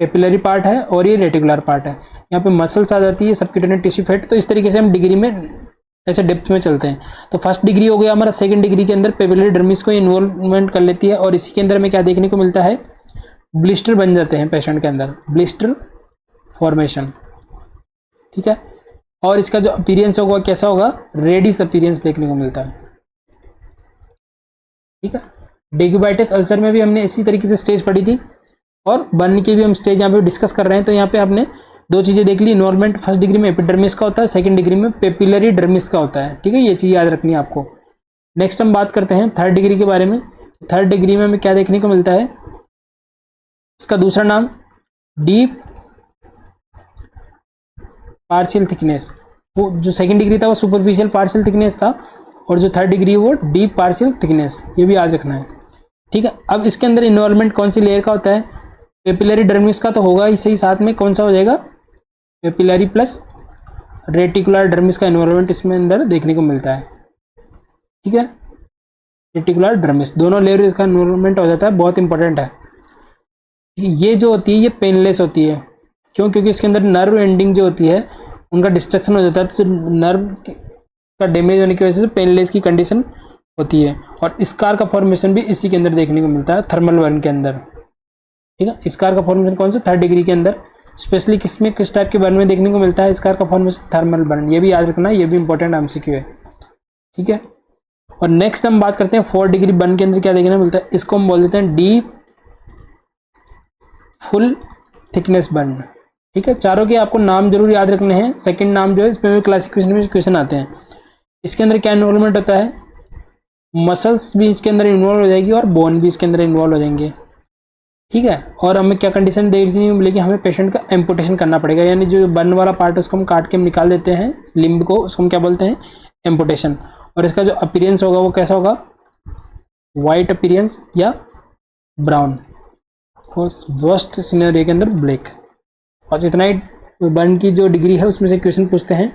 पेपिलरी पार्ट है और ये रेटिकुलर पार्ट है, यहाँ पे मसल्स आ जाती है, सबक्यूटेनियस टिश्यू फैट। तो इस तरीके से हम डिग्री में ऐसे डेप्थ में चलते हैं। तो फर्स्ट डिग्री हो गया हमारा, सेकंड डिग्री के अंदर पेपिलरी डर्मिस को इन्वॉल्वमेंट कर लेती है और इसी के अंदर में क्या देखने को मिलता है, ब्लिस्टर बन जाते हैं पेशेंट के अंदर, ब्लिस्टर फॉर्मेशन। ठीक है, और इसका जो अपीयरेंस होगा कैसा होगा, रेडिश अपीयरेंस देखने को मिलता है। ठीक है, डिक्यूबाइटिस अल्सर में भी हमने इसी तरीके से स्टेज पढ़ी थी और बर्न की भी हम स्टेज यहाँ पे डिस्कस कर रहे हैं। तो यहाँ पे आपने दो चीज़ें देख ली, इन्वॉल्वमेंट फर्स्ट डिग्री में एपिडर्मिस का होता है, सेकंड डिग्री में पेपिलरी डर्मिस का होता है। ठीक है, ये चीज़ याद रखनी है आपको। नेक्स्ट हम बात करते हैं थर्ड डिग्री के बारे में। थर्ड डिग्री में हमें क्या देखने को मिलता है, इसका दूसरा नाम डीप पार्शियल थिकनेस। वो जो सेकंड डिग्री था वो सुपरफिशियल पार्शियल थिकनेस था और जो थर्ड डिग्री वो डीप पार्शियल थिकनेस, ये भी याद रखना है। ठीक है, अब इसके अंदर इन्वॉल्वमेंट कौन सी लेयर का होता है, पेपिलरी डर्मिस का तो होगा इसे ही, साथ में कौन सा हो जाएगा, पेपिलरी प्लस रेटिकुलर डर्मिस का इन्वॉल्वमेंट इसमें अंदर देखने को मिलता है। ठीक है, रेटिकुलर डर्मिस दोनों लेयर का इन्वॉल्वमेंट हो जाता है, बहुत इंपॉर्टेंट है। ये जो होती है ये पेनलेस होती है, क्यों, क्योंकि इसके अंदर नर्व एंडिंग जो होती है उनका डिस्ट्रक्शन हो जाता है, तो नर्व का डैमेज होने की वजह से पेनलेस की कंडीशन होती है। और स्कार का फॉर्मेशन भी इसी के अंदर देखने को मिलता है, थर्मल बर्न के अंदर। ठीक है, स्कार का फॉर्मेशन कौन सा, थर्ड डिग्री के अंदर, स्पेशली किसमें, किस टाइप के बर्न में देखने को मिलता है स्कार का फॉर्मेशन, थर्मल बर्न। ये भी याद रखना, ये भी इंपॉर्टेंट एमसीक्यू है। ठीक है, और नेक्स्ट हम बात करते हैं फोर्थ डिग्री बर्न के अंदर क्या देखने को मिलता है, इसको हम बोल देते हैं डीप फुल थिकनेस बर्न। ठीक है, चारों के आपको नाम जरूर याद रखने हैं। सेकंड नाम जो है इसमें भी क्लासिफिकेशन में क्वेश्चन आते हैं। इसके अंदर क्या इन्वॉल्वमेंट होता है, मसल्स भी इसके अंदर इन्वॉल्व हो जाएगी और बोन भी इसके अंदर इन्वॉल्व हो जाएंगे। ठीक है, और हमें क्या कंडीशन देखनी मिलेगी, हमें पेशेंट का एम्पुटेशन करना पड़ेगा, यानी जो बर्न वाला पार्ट है उसको हम काट के हम निकाल देते हैं लिम्ब को, उसको हम क्या बोलते हैं, एम्पुटेशन। और इसका जो अपीयरेंस होगा वो कैसा होगा, वाइट अपीयरेंस या ब्राउन, और वर्स्ट सिनेरियो के अंदर ब्लैक। और इतना ही बर्न की जो डिग्री है उसमें से क्वेश्चन पूछते हैं।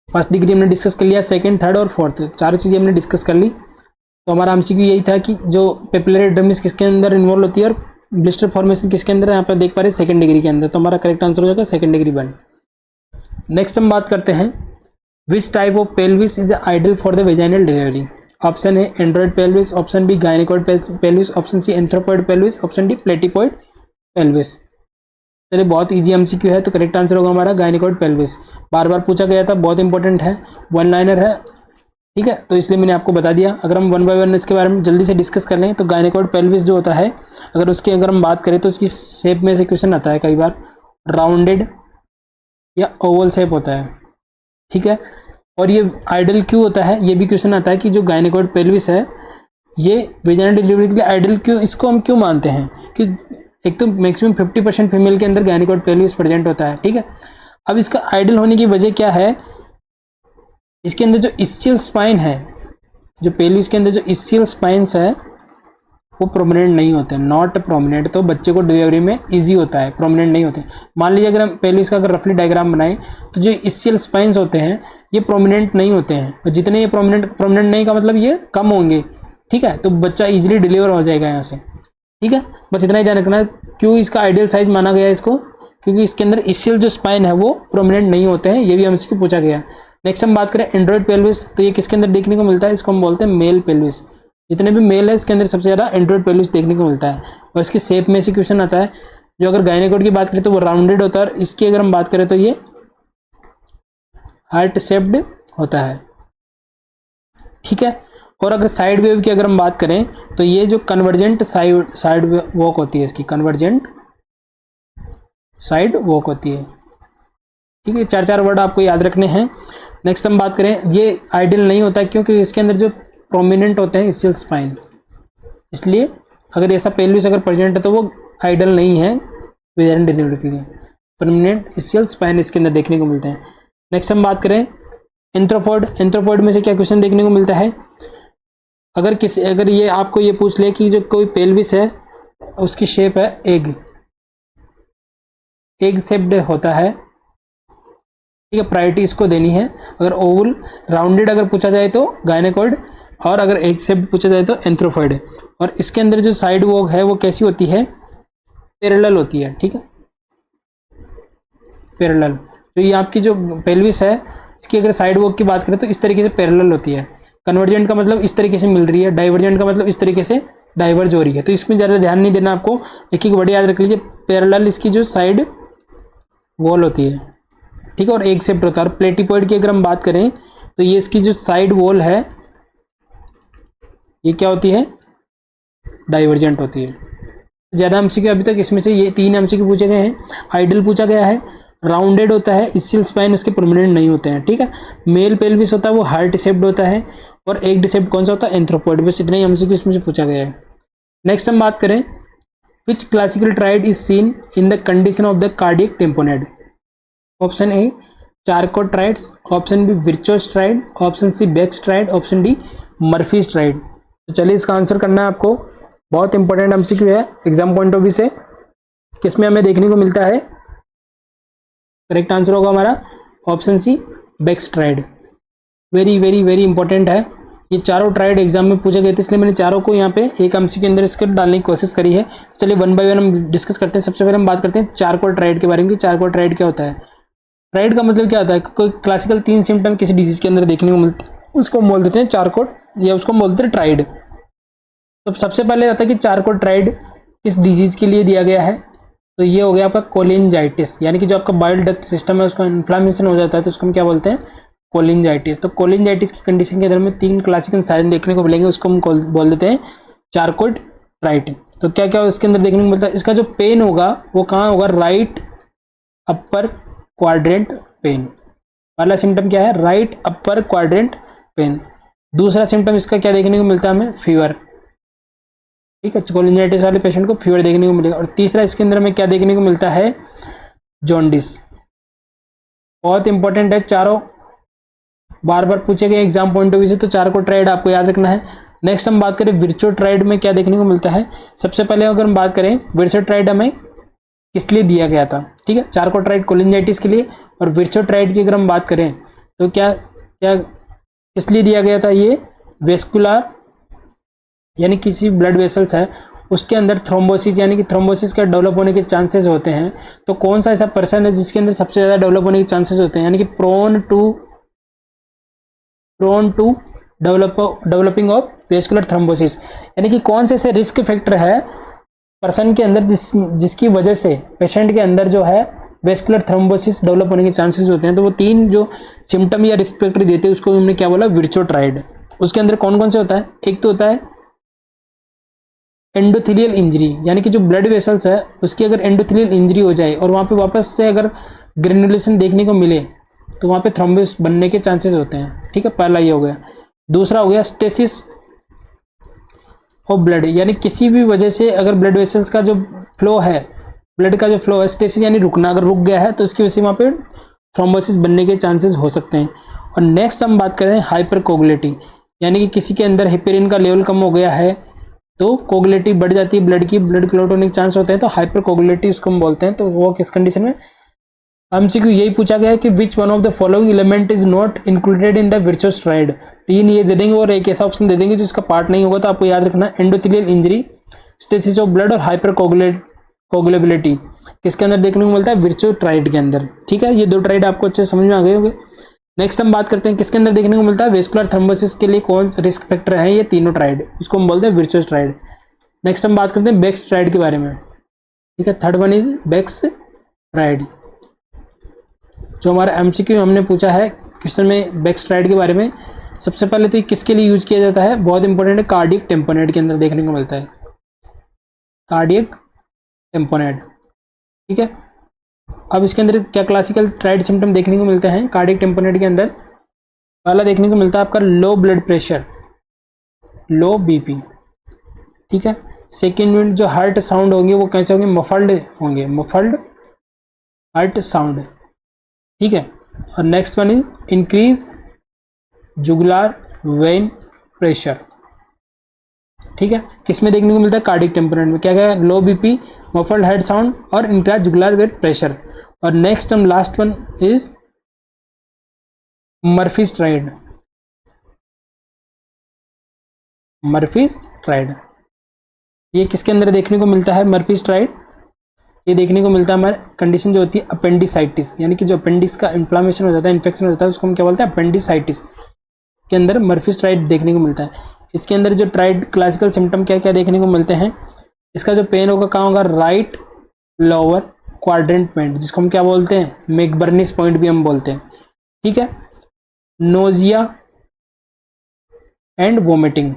फर्स्ट डिग्री हमने डिस्कस कर लिया, सेकंड, थर्ड और फोर्थ, चारों चीज़ें हमने डिस्कस कर ली। तो हमारा एमसीक्यू यही था कि जो पेपिलरी डर्मिस किसके अंदर इन्वॉल्व होती है और ब्लिस्टर फॉर्मेशन किसके अंदर है, यहाँ पर देख पा रहे हैं सेकंड डिग्री के अंदर। तो हमारा करेक्ट आंसर हो जाएगा सेकंड डिग्री बर्न। नेक्स्ट हम बात करते हैं which type of pelvis is ideal for the vaginal delivery. Option A android pelvis, option B gynaecoid pelvis, option C anthropoid pelvis, option D platypelloid pelvis. चलिए बहुत इजी एमसीक्यू है, तो करेक्ट आंसर होगा हमारा गायनेकोइड पेल्विस। बार बार पूछा गया था, बहुत इंपॉर्टेंट है, वन लाइनर है, ठीक है, तो इसलिए मैंने आपको बता दिया। अगर हम वन बाय वन इसके बारे में जल्दी से डिस्कस कर लें तो गायनेकोइड पेल्विस जो होता है, अगर उसकी अगर हम बात करें तो उसकी शेप में से क्वेश्चन आता है कई बार, राउंडेड या ओवल शेप होता है, ठीक है। और ये आइडल क्यों होता है, ये भी क्वेश्चन आता है कि जो गायनेकोइड पेल्विस है ये वेजाइनल डिलीवरी के लिए आइडल क्यों, इसको हम क्यों मानते हैं कि एक तो मैक्सिमम 50% फीमेल के अंदर गायनेकोइड पेल्विस प्रेजेंट होता है, ठीक है। अब इसका आइडल होने की वजह क्या है, इसके अंदर जो इस्चियल स्पाइन है, जो पेल्विस के अंदर जो इस्चियल स्पाइन्स है वो प्रोमिनेंट नहीं होते, नॉट प्रोमिनेंट, तो बच्चे को डिलीवरी में इजी होता है, प्रोमिनेंट नहीं होते। मान लीजिए अगर हम पेल्विस का अगर रफली डायग्राम बनाएं तो जो इस्चियल स्पाइन्स होते हैं ये प्रोमिनेंट नहीं होते हैं, और जितने ये प्रोमिनेंट नहीं का मतलब ये कम होंगे, ठीक है, तो बच्चा इजीली डिलीवर हो जाएगा यहाँ से, ठीक है। बस इतना ही ध्यान रखना है। क्यों इसका आइडियल साइज माना गया है इसको, क्योंकि इसके अंदर इस्चियल जो स्पाइन है वो प्रोमिनेंट नहीं होते हैं, ये भी हमसे पूछा गया। नेक्स्ट हम बात करें एंड्रॉइड पेल्विस, तो ये किसके अंदर देखने को मिलता है, इसको हम बोलते हैं मेल पेल्विस। जितने भी मेल है इसके अंदर सबसे ज़्यादा एंड्रॉइड पेल्विस देखने को मिलता है, और इसकी शेप में से क्वेश्चन आता है। जो अगर गायनेकोइड की बात करें तो वो राउंडेड होता है, और इसकी अगर हम बात करें तो ये हार्ट शेप्ड होता है, ठीक है। और अगर साइड वेव की अगर हम बात करें तो ये जो कन्वर्जेंट साइड वॉक होती है, इसकी कन्वर्जेंट साइड वॉक होती है, ठीक है। चार चार वर्ड आपको याद रखने हैं। नेक्स्ट हम बात करें, ये आइडियल नहीं होता है क्योंकि इसके अंदर जो प्रोमिनेंट होते हैं इस्चियल स्पाइन, इसलिए अगर ऐसा पेल्विस अगर प्रेजेंट है तो वो आइडियल नहीं है वेजाइनल डिलीवरी के लिए, परमानेंट इस्चियल स्पाइन इसके अंदर देखने को मिलते हैं। नेक्स्ट हम बात करें एंथ्रोपॉइड में से क्या क्वेश्चन देखने को मिलता है, अगर ये आपको ये पूछ ले कि जो कोई पेल्विस है उसकी शेप है एग शेप्ड होता है, ठीक है, प्रायोरिटी इसको देनी है। अगर ओवल राउंडेड अगर पूछा जाए तो गायनेकोइड, और अगर एग शेप्ड पूछा जाए तो एंथ्रोपॉइड। और इसके अंदर जो साइड वॉक है वो कैसी होती है, पैरेलल होती है, ठीक है, पैरेलल। तो ये आपकी जो पेल्विस है इसकी अगर साइड वॉक की बात करें तो इस तरीके से पैरेलल होती है। कन्वर्जेंट का मतलब इस तरीके से मिल रही है, डाइवर्जेंट का मतलब इस तरीके से डाइवर्ज हो रही है, तो इसमें ज़्यादा ध्यान नहीं देना आपको, एक एक वर्ड याद रख लीजिए। पैरेलल इसकी जो साइड वॉल होती है, ठीक है, और एग शेप्ड होता है। और प्लेटिपॉइड की अगर हम बात करें तो ये इसकी जो साइड वॉल है ये क्या होती है, डाइवर्जेंट होती है। ज़्यादा एमसीक्यू अभी तक इसमें से ये 3 एमसीक्यू पूछे गए हैं। आइडल पूछा गया है, राउंडेड होता है, इस्चियल स्पाइन उसके परमानेंट नहीं होते हैं, ठीक है। मेल पेल्विस होता है वो हार्ट शेप्ड होता है, और एग शेप्ड कौन सा होता है, एंथ्रोपॉइड। बस इतना ही एमसीक्यू इसमें से पूछा गया है। नेक्स्ट हम बात करें, which classical triad is seen in the condition of the cardiac tamponade. Option A Charcot's triads, option B Virchow's triad, option C Beck's triad, option D Murphy's triad. तो चलिए इसका आंसर करना है आपको, बहुत इंपॉर्टेंट एमसीक्यू है एग्जाम पॉइंट ऑफ व्यू से। किसमें हमें देखने को मिलता है, करेक्ट आंसर होगा हमारा option C Beck's triad. Very very very important है, ये चारों ट्राइड एग्जाम में पूछे गए थे, इसलिए मैंने चारों को यहाँ पे एक एमसीक्यू के अंदर इसके डालने की कोशिश करी है। चलिए वन बाय वन हम डिस्कस करते हैं। सबसे पहले हम बात करते हैं चारकोट ट्राइड के बारे में कि चारकोट ट्राइड क्या होता है। ट्राइड का मतलब क्या होता है, कोई क्लासिकल 3 सिम्टम किसी डिजीज के अंदर देखने को मिलते हैं उसको हम बोल देते हैं चारकोट, या उसको हम बोलते हैं ट्राइड। तो सबसे पहले आता है कि चारकोट ट्राइड किस डिजीज के लिए दिया गया है, तो ये हो गया आपका कोलिंजाइटिस, यानी कि जो आपका बाइल डक्ट सिस्टम है उसका इन्फ्लामेशन हो जाता है, तो उसको हम क्या बोलते हैं, कोलिंजाइटिस। तो कोलिंजाइटिस की कंडीशन के अंदर में 3 क्लासिकल साइन देखने को मिलेंगे, उसको हम बोल देते हैं चारकोट ट्राइड। तो क्या क्या इसके अंदर देखने को मिलता है, इसका जो पेन होगा वो कहाँ होगा, राइट अपर क्वाड्रेंट पेन। पहला सिम्टम क्या है, राइट अपर क्वाड्रेंट पेन। दूसरा सिम्टम इसका क्या देखने को मिलता है हमें, फीवर, ठीक है, कोलिंजाइटिस वाले पेशेंट को फीवर देखने को मिलेगा। और तीसरा इसके अंदर में क्या देखने को मिलता है, जॉन्डिस। बहुत इंपॉर्टेंट है, चारों बार बार पूछे गए एग्जाम पॉइंट ऑफ व्यू से, तो चारकोट ट्राइड आपको याद रखना है। नेक्स्ट हम बात करें विर्चो ट्राइड में क्या देखने को मिलता है। सबसे पहले अगर हम बात करें विर्चो ट्राइड हमें किस लिए दिया गया था, ठीक है, चारकोट ट्राइड कोलिंजाइटिस के लिए। और विर्चो ट्राइड की अगर हम बात करें तो क्या क्या किस लिए दिया गया था, ये वेस्कुलर यानी किसी ब्लड वेसल्स है उसके अंदर थ्रोम्बोसिस यानी कि थ्रोम्बोसिस का डेवलप होने के चांसेस होते हैं। तो कौन सा ऐसा पर्सन है जिसके अंदर सबसे ज़्यादा डेवलप होने के चांसेस होते हैं, यानी कि prone to developing of vascular thrombosis, यानी कि कौन से ऐसे रिस्क फैक्टर है पर्सन के अंदर जिसकी वजह से पेशेंट के अंदर जो है वेस्कुलर थ्रोम्बोसिस डेवलप होने के चांसेस होते हैं। तो वो 3 जो सिम्टम या रिस्क फैक्टर देते हैं उसको हमने क्या बोला, विर्चोट्राइड। उसके अंदर कौन कौन से होता है, एक तो होता है एंडोथेलियल इंजरी, यानी कि जो ब्लड वेसल्स है उसकी अगर एंडोथेलियल इंजरी हो जाए और वहाँ पे वापस से अगर ग्रेनुलेशन देखने को मिले तो वहाँ पे थ्रोम्बोसिस बनने के चांसेस होते हैं। ठीक है, पहला ये हो गया। दूसरा हो गया स्टेसिस ऑफ ब्लड, यानी किसी भी वजह से अगर ब्लड वेसल्स का जो फ्लो है, ब्लड का जो फ्लो है, स्टेसिस यानी रुकना, अगर रुक गया है तो इसकी वजह से वहाँ पे थ्रोम्बोसिस बनने के चांसेस हो सकते हैं। और नेक्स्ट हम बात करें हाइपरकोगुलेटी, यानी कि किसी के अंदर हेपेरिन का लेवल कम हो गया है तो कोगुलेटी बढ़ जाती है ब्लड की, ब्लड क्लॉट होने के चांस होते हैं, तो हाइपरकोगुलेटी उसको हम बोलते हैं। तो वो किस कंडीशन में, एमसीक्यू यही पूछा गया है कि which one of the following element is not included in the Virchow's triad. 3 ये दे देंगे और एक ऐसा ऑप्शन दे देंगे जिसका पार्ट नहीं होगा, तो आपको याद रखना endothelial injury, stasis of blood और हाइपरकोगुलेबिलिटी किसके अंदर देखने को मिलता है, विर्चोट्राइड के अंदर। ठीक है, ये 2 ट्राइड आपको अच्छे समझ में आ गए होंगे। नेक्स्ट हम बात करते हैं किसके अंदर देखने को मिलता है, वेस्कुलर थ्रोम्बोसिस के लिए कौन रिस्क फैक्टर है, ये तीनों ट्राइड, इसको हम बोलते हैं विर्चोस्ट्राइड। नेक्स्ट हम बात करते हैं बेक्सट्राइड के बारे में। ठीक है, थर्ड वन इज बेक्सट्राइड। जो हमारा एमसीक्यू हमने पूछा है क्वेश्चन में बेक्सट्राइड के बारे में, सबसे पहले तो किसके लिए यूज किया जाता है, बहुत इंपॉर्टेंट है, कार्डियक टेम्पोनेट के अंदर देखने को मिलता है, कार्डियक टेम्पोनेट। ठीक है, अब इसके अंदर क्या क्लासिकल ट्राइड सिम्टम देखने को मिलते हैं कार्डियक टेम्पोनेट के अंदर। पहला देखने को मिलता है आपका लो ब्लड प्रेशर, लो बीपी। ठीक है, सेकेंड जो हार्ट साउंड होंगे वो कैसे होंगे, मफल्ड होंगे, मफल्ड हार्ट साउंड। ठीक है, और next one is increase jugular vein pressure. ठीक है, किसमें देखने को मिलता है, कार्डियक टेम्पोनेट में। क्या क्या, लो बीपी, मफल्ड हेड साउंड और इंक्रीज जुगुलार वेन प्रेशर। और नेक्स्ट हम last one is Murphy's tried, Murphy's tried. ये किसके अंदर देखने को मिलता है, मर्फीज ट्राइड, ये देखने को मिलता है हमारे कंडीशन जो होती है अपेंडिसाइटिस, यानी कि जो अपेंडिक्स का इन्फ्लामेशन हो जाता है, इन्फेक्शन हो जाता है, उसको हम क्या बोलते हैं, अपेंडिसाइटिस के अंदर मर्फीज ट्राइड देखने को मिलता है। इसके अंदर जो ट्राइड क्लासिकल सिम्टम क्या क्या देखने को मिलते हैं, इसका जो पेन होगा कहाँ होगा, राइट लोअर क्वाड्रेंट पॉइंट, जिसको हम क्या बोलते हैं, मैकबर्निस पॉइंट भी हम बोलते हैं। ठीक है, nausea and vomiting,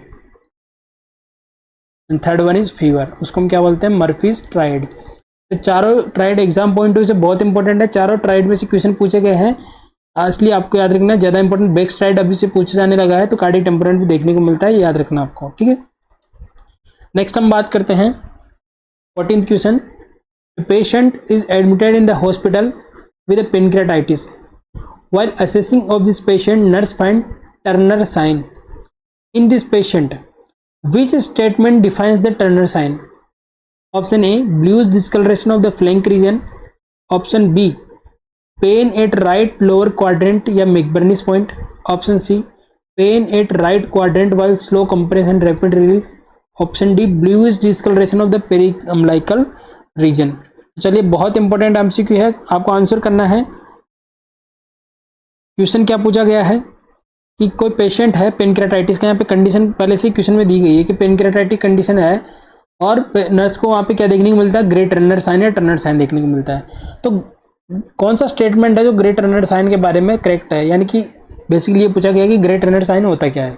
and third one is fever, उसको हम क्या बोलते हैं, मर्फीज ट्राइड। तो चारों ट्राइड एग्जाम पॉइंट से बहुत इंपॉर्टेंट है, चारों ट्राइड में से क्वेश्चन पूछे गए हैं, इसलिए आपको याद रखना है। ज़्यादा इंपॉर्टेंट बेक्सट्राइड अभी से पूछे जाने लगा है, तो कार्डियक टेम्पोनेट भी देखने को मिलता है, याद रखना आपको। ठीक है, नेक्स्ट हम बात करते हैं 14th question. Patient is admitted in the hospital with A pancreatitis, while assessing of this patient nurse find Turner sign. In this patient, which statement defines the Turner sign? Option A, bluish discoloration of the flank region. Option B, pain at right lower quadrant या McBurney's point. Option C, pain at right quadrant while slow compression rapid release. Option D, bluish discoloration of the periumbilical region. चलिए, बहुत इंपॉर्टेंट एमसीक्यू है, आपको आंसर करना है। क्वेश्चन क्या पूछा गया है कि कोई पेशेंट है पेनक्रेटाइटिस का, यहाँ पे कंडीशन पहले से क्वेश्चन में दी गई है कि पेनक्रेटाइटिक कंडीशन है, और नर्स को वहाँ पे क्या देखने को मिलता है, ग्रे टर्नर साइन या टर्नर साइन देखने को मिलता है। तो कौन सा स्टेटमेंट है जो ग्रे टर्नर साइन के बारे में करेक्ट है, यानी कि बेसिकली ये पूछा गया कि ग्रे टर्नर साइन होता क्या है।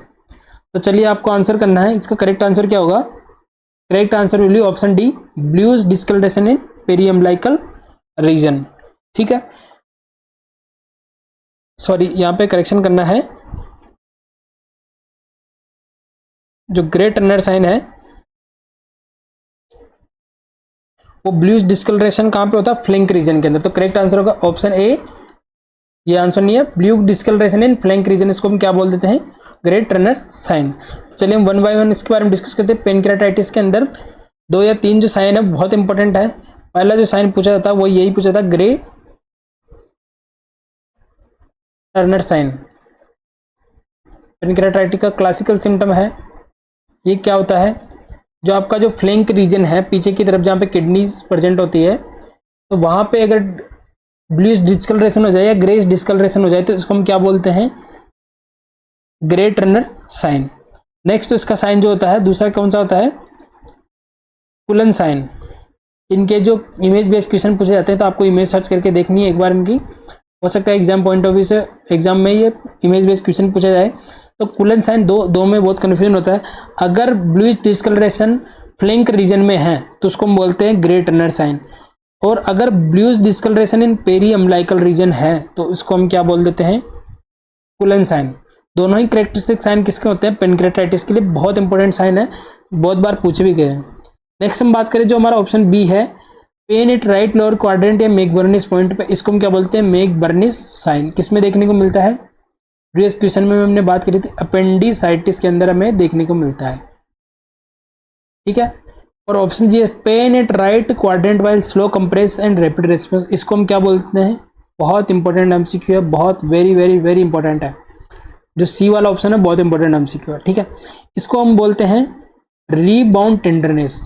तो चलिए आपको आंसर करना है, इसका करेक्ट आंसर क्या होगा, correct answer will be option D, bluish discolouration in periumbilical region. ठीक है, सॉरी यहाँ पे करेक्शन करना है, जो ग्रे टर्नर साइन है वो ब्लूइश डिस्कलरेशन कहाँ पे होता है, फ्लैंक रीजन के अंदर। तो करेक्ट आंसर होगा ऑप्शन ए, ये आंसर नहीं है, ब्लू डिस्कलरेशन इन फ्लैंक रीजन, इसको हम क्या बोल देते हैं, ग्रे टर्नर साइन। चलिए हम 1 बाय 1 इसके बारे में डिस्कस करते हैं। पेनक्रेटाइटिस के अंदर 2 या 3 जो साइन है बहुत इंपॉर्टेंट है। पहला जो साइन पूछा था वो यही पूछा था, ग्रे टर्नर साइन। पेनक्रेटाइटिस का क्लासिकल सिम्टम है, ये क्या होता है, जो आपका जो फ्लैंक रीजन है पीछे की तरफ जहाँ पे किडनीज प्रेजेंट होती है, तो वहाँ पे अगर ब्लूइश डिस्कलरेशन हो जाए या ग्रेइश डिस्कलरेशन हो जाए तो इसको हम क्या बोलते हैं, ग्रेट रनर साइन। नेक्स्ट उसका साइन जो होता है दूसरा कौन सा होता है, कुलन साइन। इनके जो इमेज बेस्ड क्वेश्चन पूछे जाते हैं तो आपको इमेज सर्च करके देखनी है एक बार इनकी, हो सकता है एग्जाम पॉइंट ऑफ व्यू से एग्जाम में ये इमेज बेस्ड क्वेश्चन पूछा जाए। तो कुलन साइन दो में बहुत कन्फ्यूजन होता है। अगर ब्लूइश डिस्कलरेशन फ्लैंक रीजन में है तो उसको हम बोलते हैं ग्रेट रनर साइन, और अगर ब्लूइश डिस्कलरेशन इन पेरी अम्लाइकल रीजन है तो इसको हम क्या बोल देते हैं, कुलन साइन। दोनों ही करेक्टरिस्टिक साइन किसके होते हैं, पेनक्रेटाइटिस के लिए बहुत इंपॉर्टेंट साइन है, बहुत बार पूछे भी गए हैं। नेक्स्ट हम बात करें जो हमारा ऑप्शन बी है, pen eight right lower quadrant या मैकबर्निस पॉइंट पे, इसको हम क्या बोलते हैं, मैकबर्निस साइन। किसमें देखने को मिलता है, प्रीवियस क्वेश्चन में हमने बात करी थी, अपेंडिसाइटिस के अंदर हमें देखने को मिलता है। ठीक है, और ऑप्शन जी है pen eight right quadrant while slow compress and rapid response, इसको हम क्या बोलते हैं, बहुत इंपॉर्टेंट एमसीक्यू है, बहुत वेरी वेरी वेरी इंपॉर्टेंट है। जो सी वाला ऑप्शन है बहुत इंपॉर्टेंट एमसीक्यू है। ठीक है, इसको हम बोलते हैं रीबाउंड टेंडरनेस,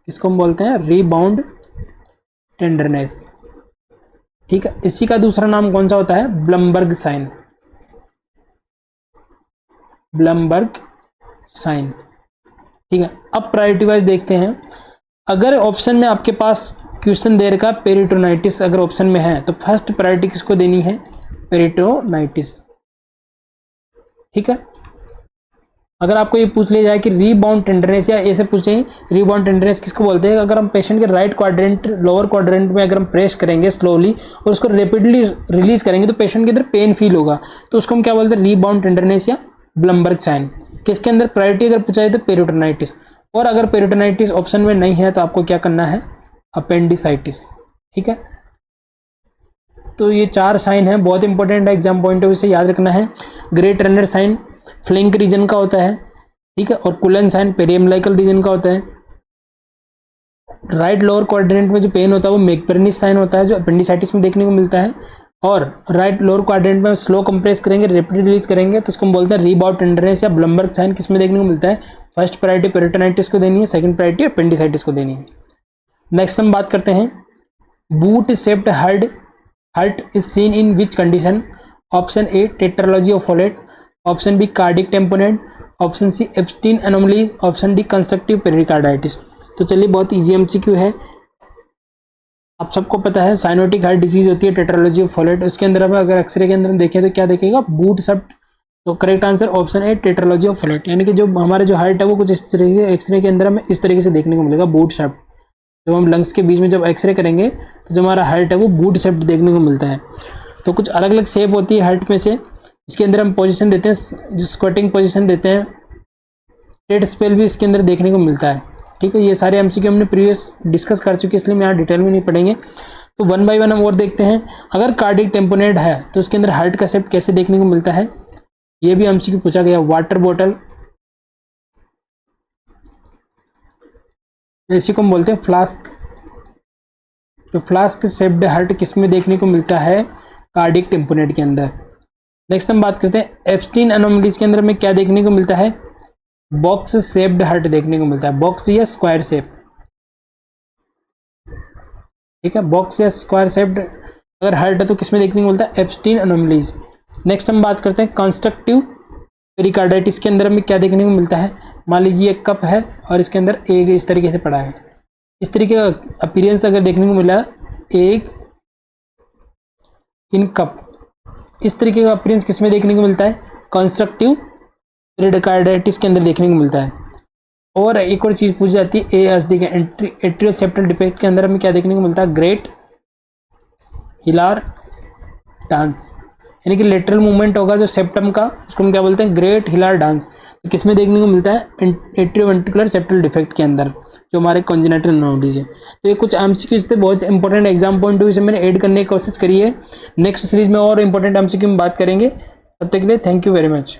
इसको हम बोलते हैं रीबाउंड टेंडरनेस। ठीक है, इसी का दूसरा नाम कौन सा होता है, ब्लमबर्ग साइन, ब्लमबर्ग साइन। ठीक है, अब प्रायोरिटी वाइज देखते हैं। अगर ऑप्शन में आपके पास क्वेश्चन दे रखा पेरिटोनाइटिस अगर ऑप्शन में है तो फर्स्ट प्रायोरिटी किसको देनी है, पेरिटोनाइटिस। ठीक है, अगर आपको ये पूछ लिया जाए कि रीबाउंड टेंडरनेस, या ऐसे पूछे रीबाउंड टेंडरनेस किसको बोलते हैं, अगर हम पेशेंट के राइट क्वाड्रेंट लोअर क्वाड्रेंट में अगर हम प्रेस करेंगे स्लोली और उसको रैपिडली रिलीज करेंगे तो पेशेंट के अंदर पेन फील होगा, तो उसको हम क्या बोलते हैं, रीबाउंड टेंडरनेस या ब्लमबर्ग साइन। किसके अंदर प्रायोरिटी अगर पूछा जाए तो पेरिटोनाइटिस, और अगर पेरिटोनाइटिस ऑप्शन में नहीं है तो आपको क्या करना है, अपेंडिसाइटिस। ठीक है, तो ये 4 साइन है, बहुत इंपॉर्टेंट है, एग्जाम पॉइंट ऑफ व्यू से याद रखना है। Grey Turner sign flank region का होता है, ठीक है, और कुलन साइन पेरिअम्बलाइकल रीजन का होता है। राइट लोअर क्वाड्रेंट में जो पेन होता है वो मैकबर्निस साइन होता है जो अपेंडिसाइटिस में देखने को मिलता है, और राइट लोअर क्वाड्रेंट में स्लो कंप्रेस करेंगे रैपिड रिलीज करेंगे तो उसको हम बोलते हैं रीबाउंड टेंडरनेस या ब्लमबर्ग साइन। किसमें देखने को मिलता है, फर्स्ट प्रायोरिटी पेरिटोनाइटिस को देनी है, सेकंड प्रायोरिटी अपेंडिसाइटिस को देनी है। नेक्स्ट हम बात करते हैं boot shaped heart is seen in which condition, option A tetralogy of Fallot, option B cardiac tamponade, option C Ebstein anomaly, option D constrictive pericarditis. तो चलिए बहुत इजी एमसीक्यू है, आप सबको पता है साइनोटिक हार्ट डिजीज होती है टेट्रालॉजी ऑफ फॉलेट, उसके अंदर हमें अगर एक्सरे के अंदर हम देखें तो क्या देखेगा, बूट शेप्ड। तो correct answer option A tetralogy of Fallot, यानी कि जो हमारे जो हार्ट है वो कुछ इस तरीके से एक्सरे के अंदर हमें इस तरीके से देखने को मिलेगा, बूट शेप्ड। जब हम लंग्स के बीच में जब एक्सरे करेंगे तो जो हमारा हार्ट है वो बूट शेप्ड देखने को मिलता है। तो कुछ अलग अलग शेप होती है हार्ट में से, इसके अंदर हम पोजीशन देते हैं, जो स्क्वाटिंग पोजीशन देते हैं, टेट स्पेल भी इसके अंदर देखने को मिलता है। ठीक है, ये सारे एमसीक्यू हमने प्रीवियस डिस्कस कर चुके हैं इसलिए मैं यहाँ डिटेल में नहीं पढ़ेंगे। तो 1 बाय 1 हम और देखते हैं। अगर कार्डिक टेम्पोनेट है तो उसके अंदर हार्ट का शेप कैसे देखने को मिलता है, ये भी एमसीक्यू पूछा गया। वाटर बॉटल, इसी को हम बोलते हैं फ्लास्क। तो फ्लास्क शेप्ड हार्ट किस में देखने को मिलता है, कार्डिक टेम्पोनेट के अंदर। नेक्स्ट हम बात करते हैं एब्स्टीन एनोमलीज के अंदर में क्या देखने को मिलता है, बॉक्स शेप्ड हार्ट देखने को मिलता है, बॉक्स या स्क्वायर शेप। ठीक है, बॉक्स या स्क्वायर शेप्ड अगर हार्ट है तो किसमें देखने को मिलता है, एब्स्टीन एनोमलीज। नेक्स्ट हम बात करते हैं कंस्ट्रक्टिव पेरिकार्डाइटिस के अंदर में क्या देखने को मिलता है। मान लीजिए एक कप है और इसके अंदर एग इस तरीके से पड़ा है, इस तरीके का अपीयरेंस अगर देखने को मिला, एग इन कप, इस तरीके का अपीयरेंस किसमें देखने को मिलता है, कंस्ट्रक्टिव पेरिकार्डाइटिस के अंदर देखने को मिलता है। और एक और चीज़ पूछी जाती है एएसडी के एट्रियल सेप्टल डिफेक्ट के अंदर हमें क्या देखने को मिलता है, ग्रेट हिलार डांस, यानी कि लेटरल मूवमेंट होगा जो सेप्टम का, उसको हम क्या बोलते हैं, ग्रेट हिलार डांस। तो किसमें देखने को मिलता है, एट्रियोवेंट्रिकुलर सेप्टल डिफेक्ट के अंदर जो हमारे कॉन्जेनिटल एनोमलीज है। तो ये कुछ एमसीक्यूज थे, बहुत important exam point of view से मैंने ऐड करने की कोशिश करी है। नेक्स्ट सीरीज में और इंपॉर्टेंट एमसीक्यू में बात करेंगे, तब तक के लिए थैंक यू वेरी मच।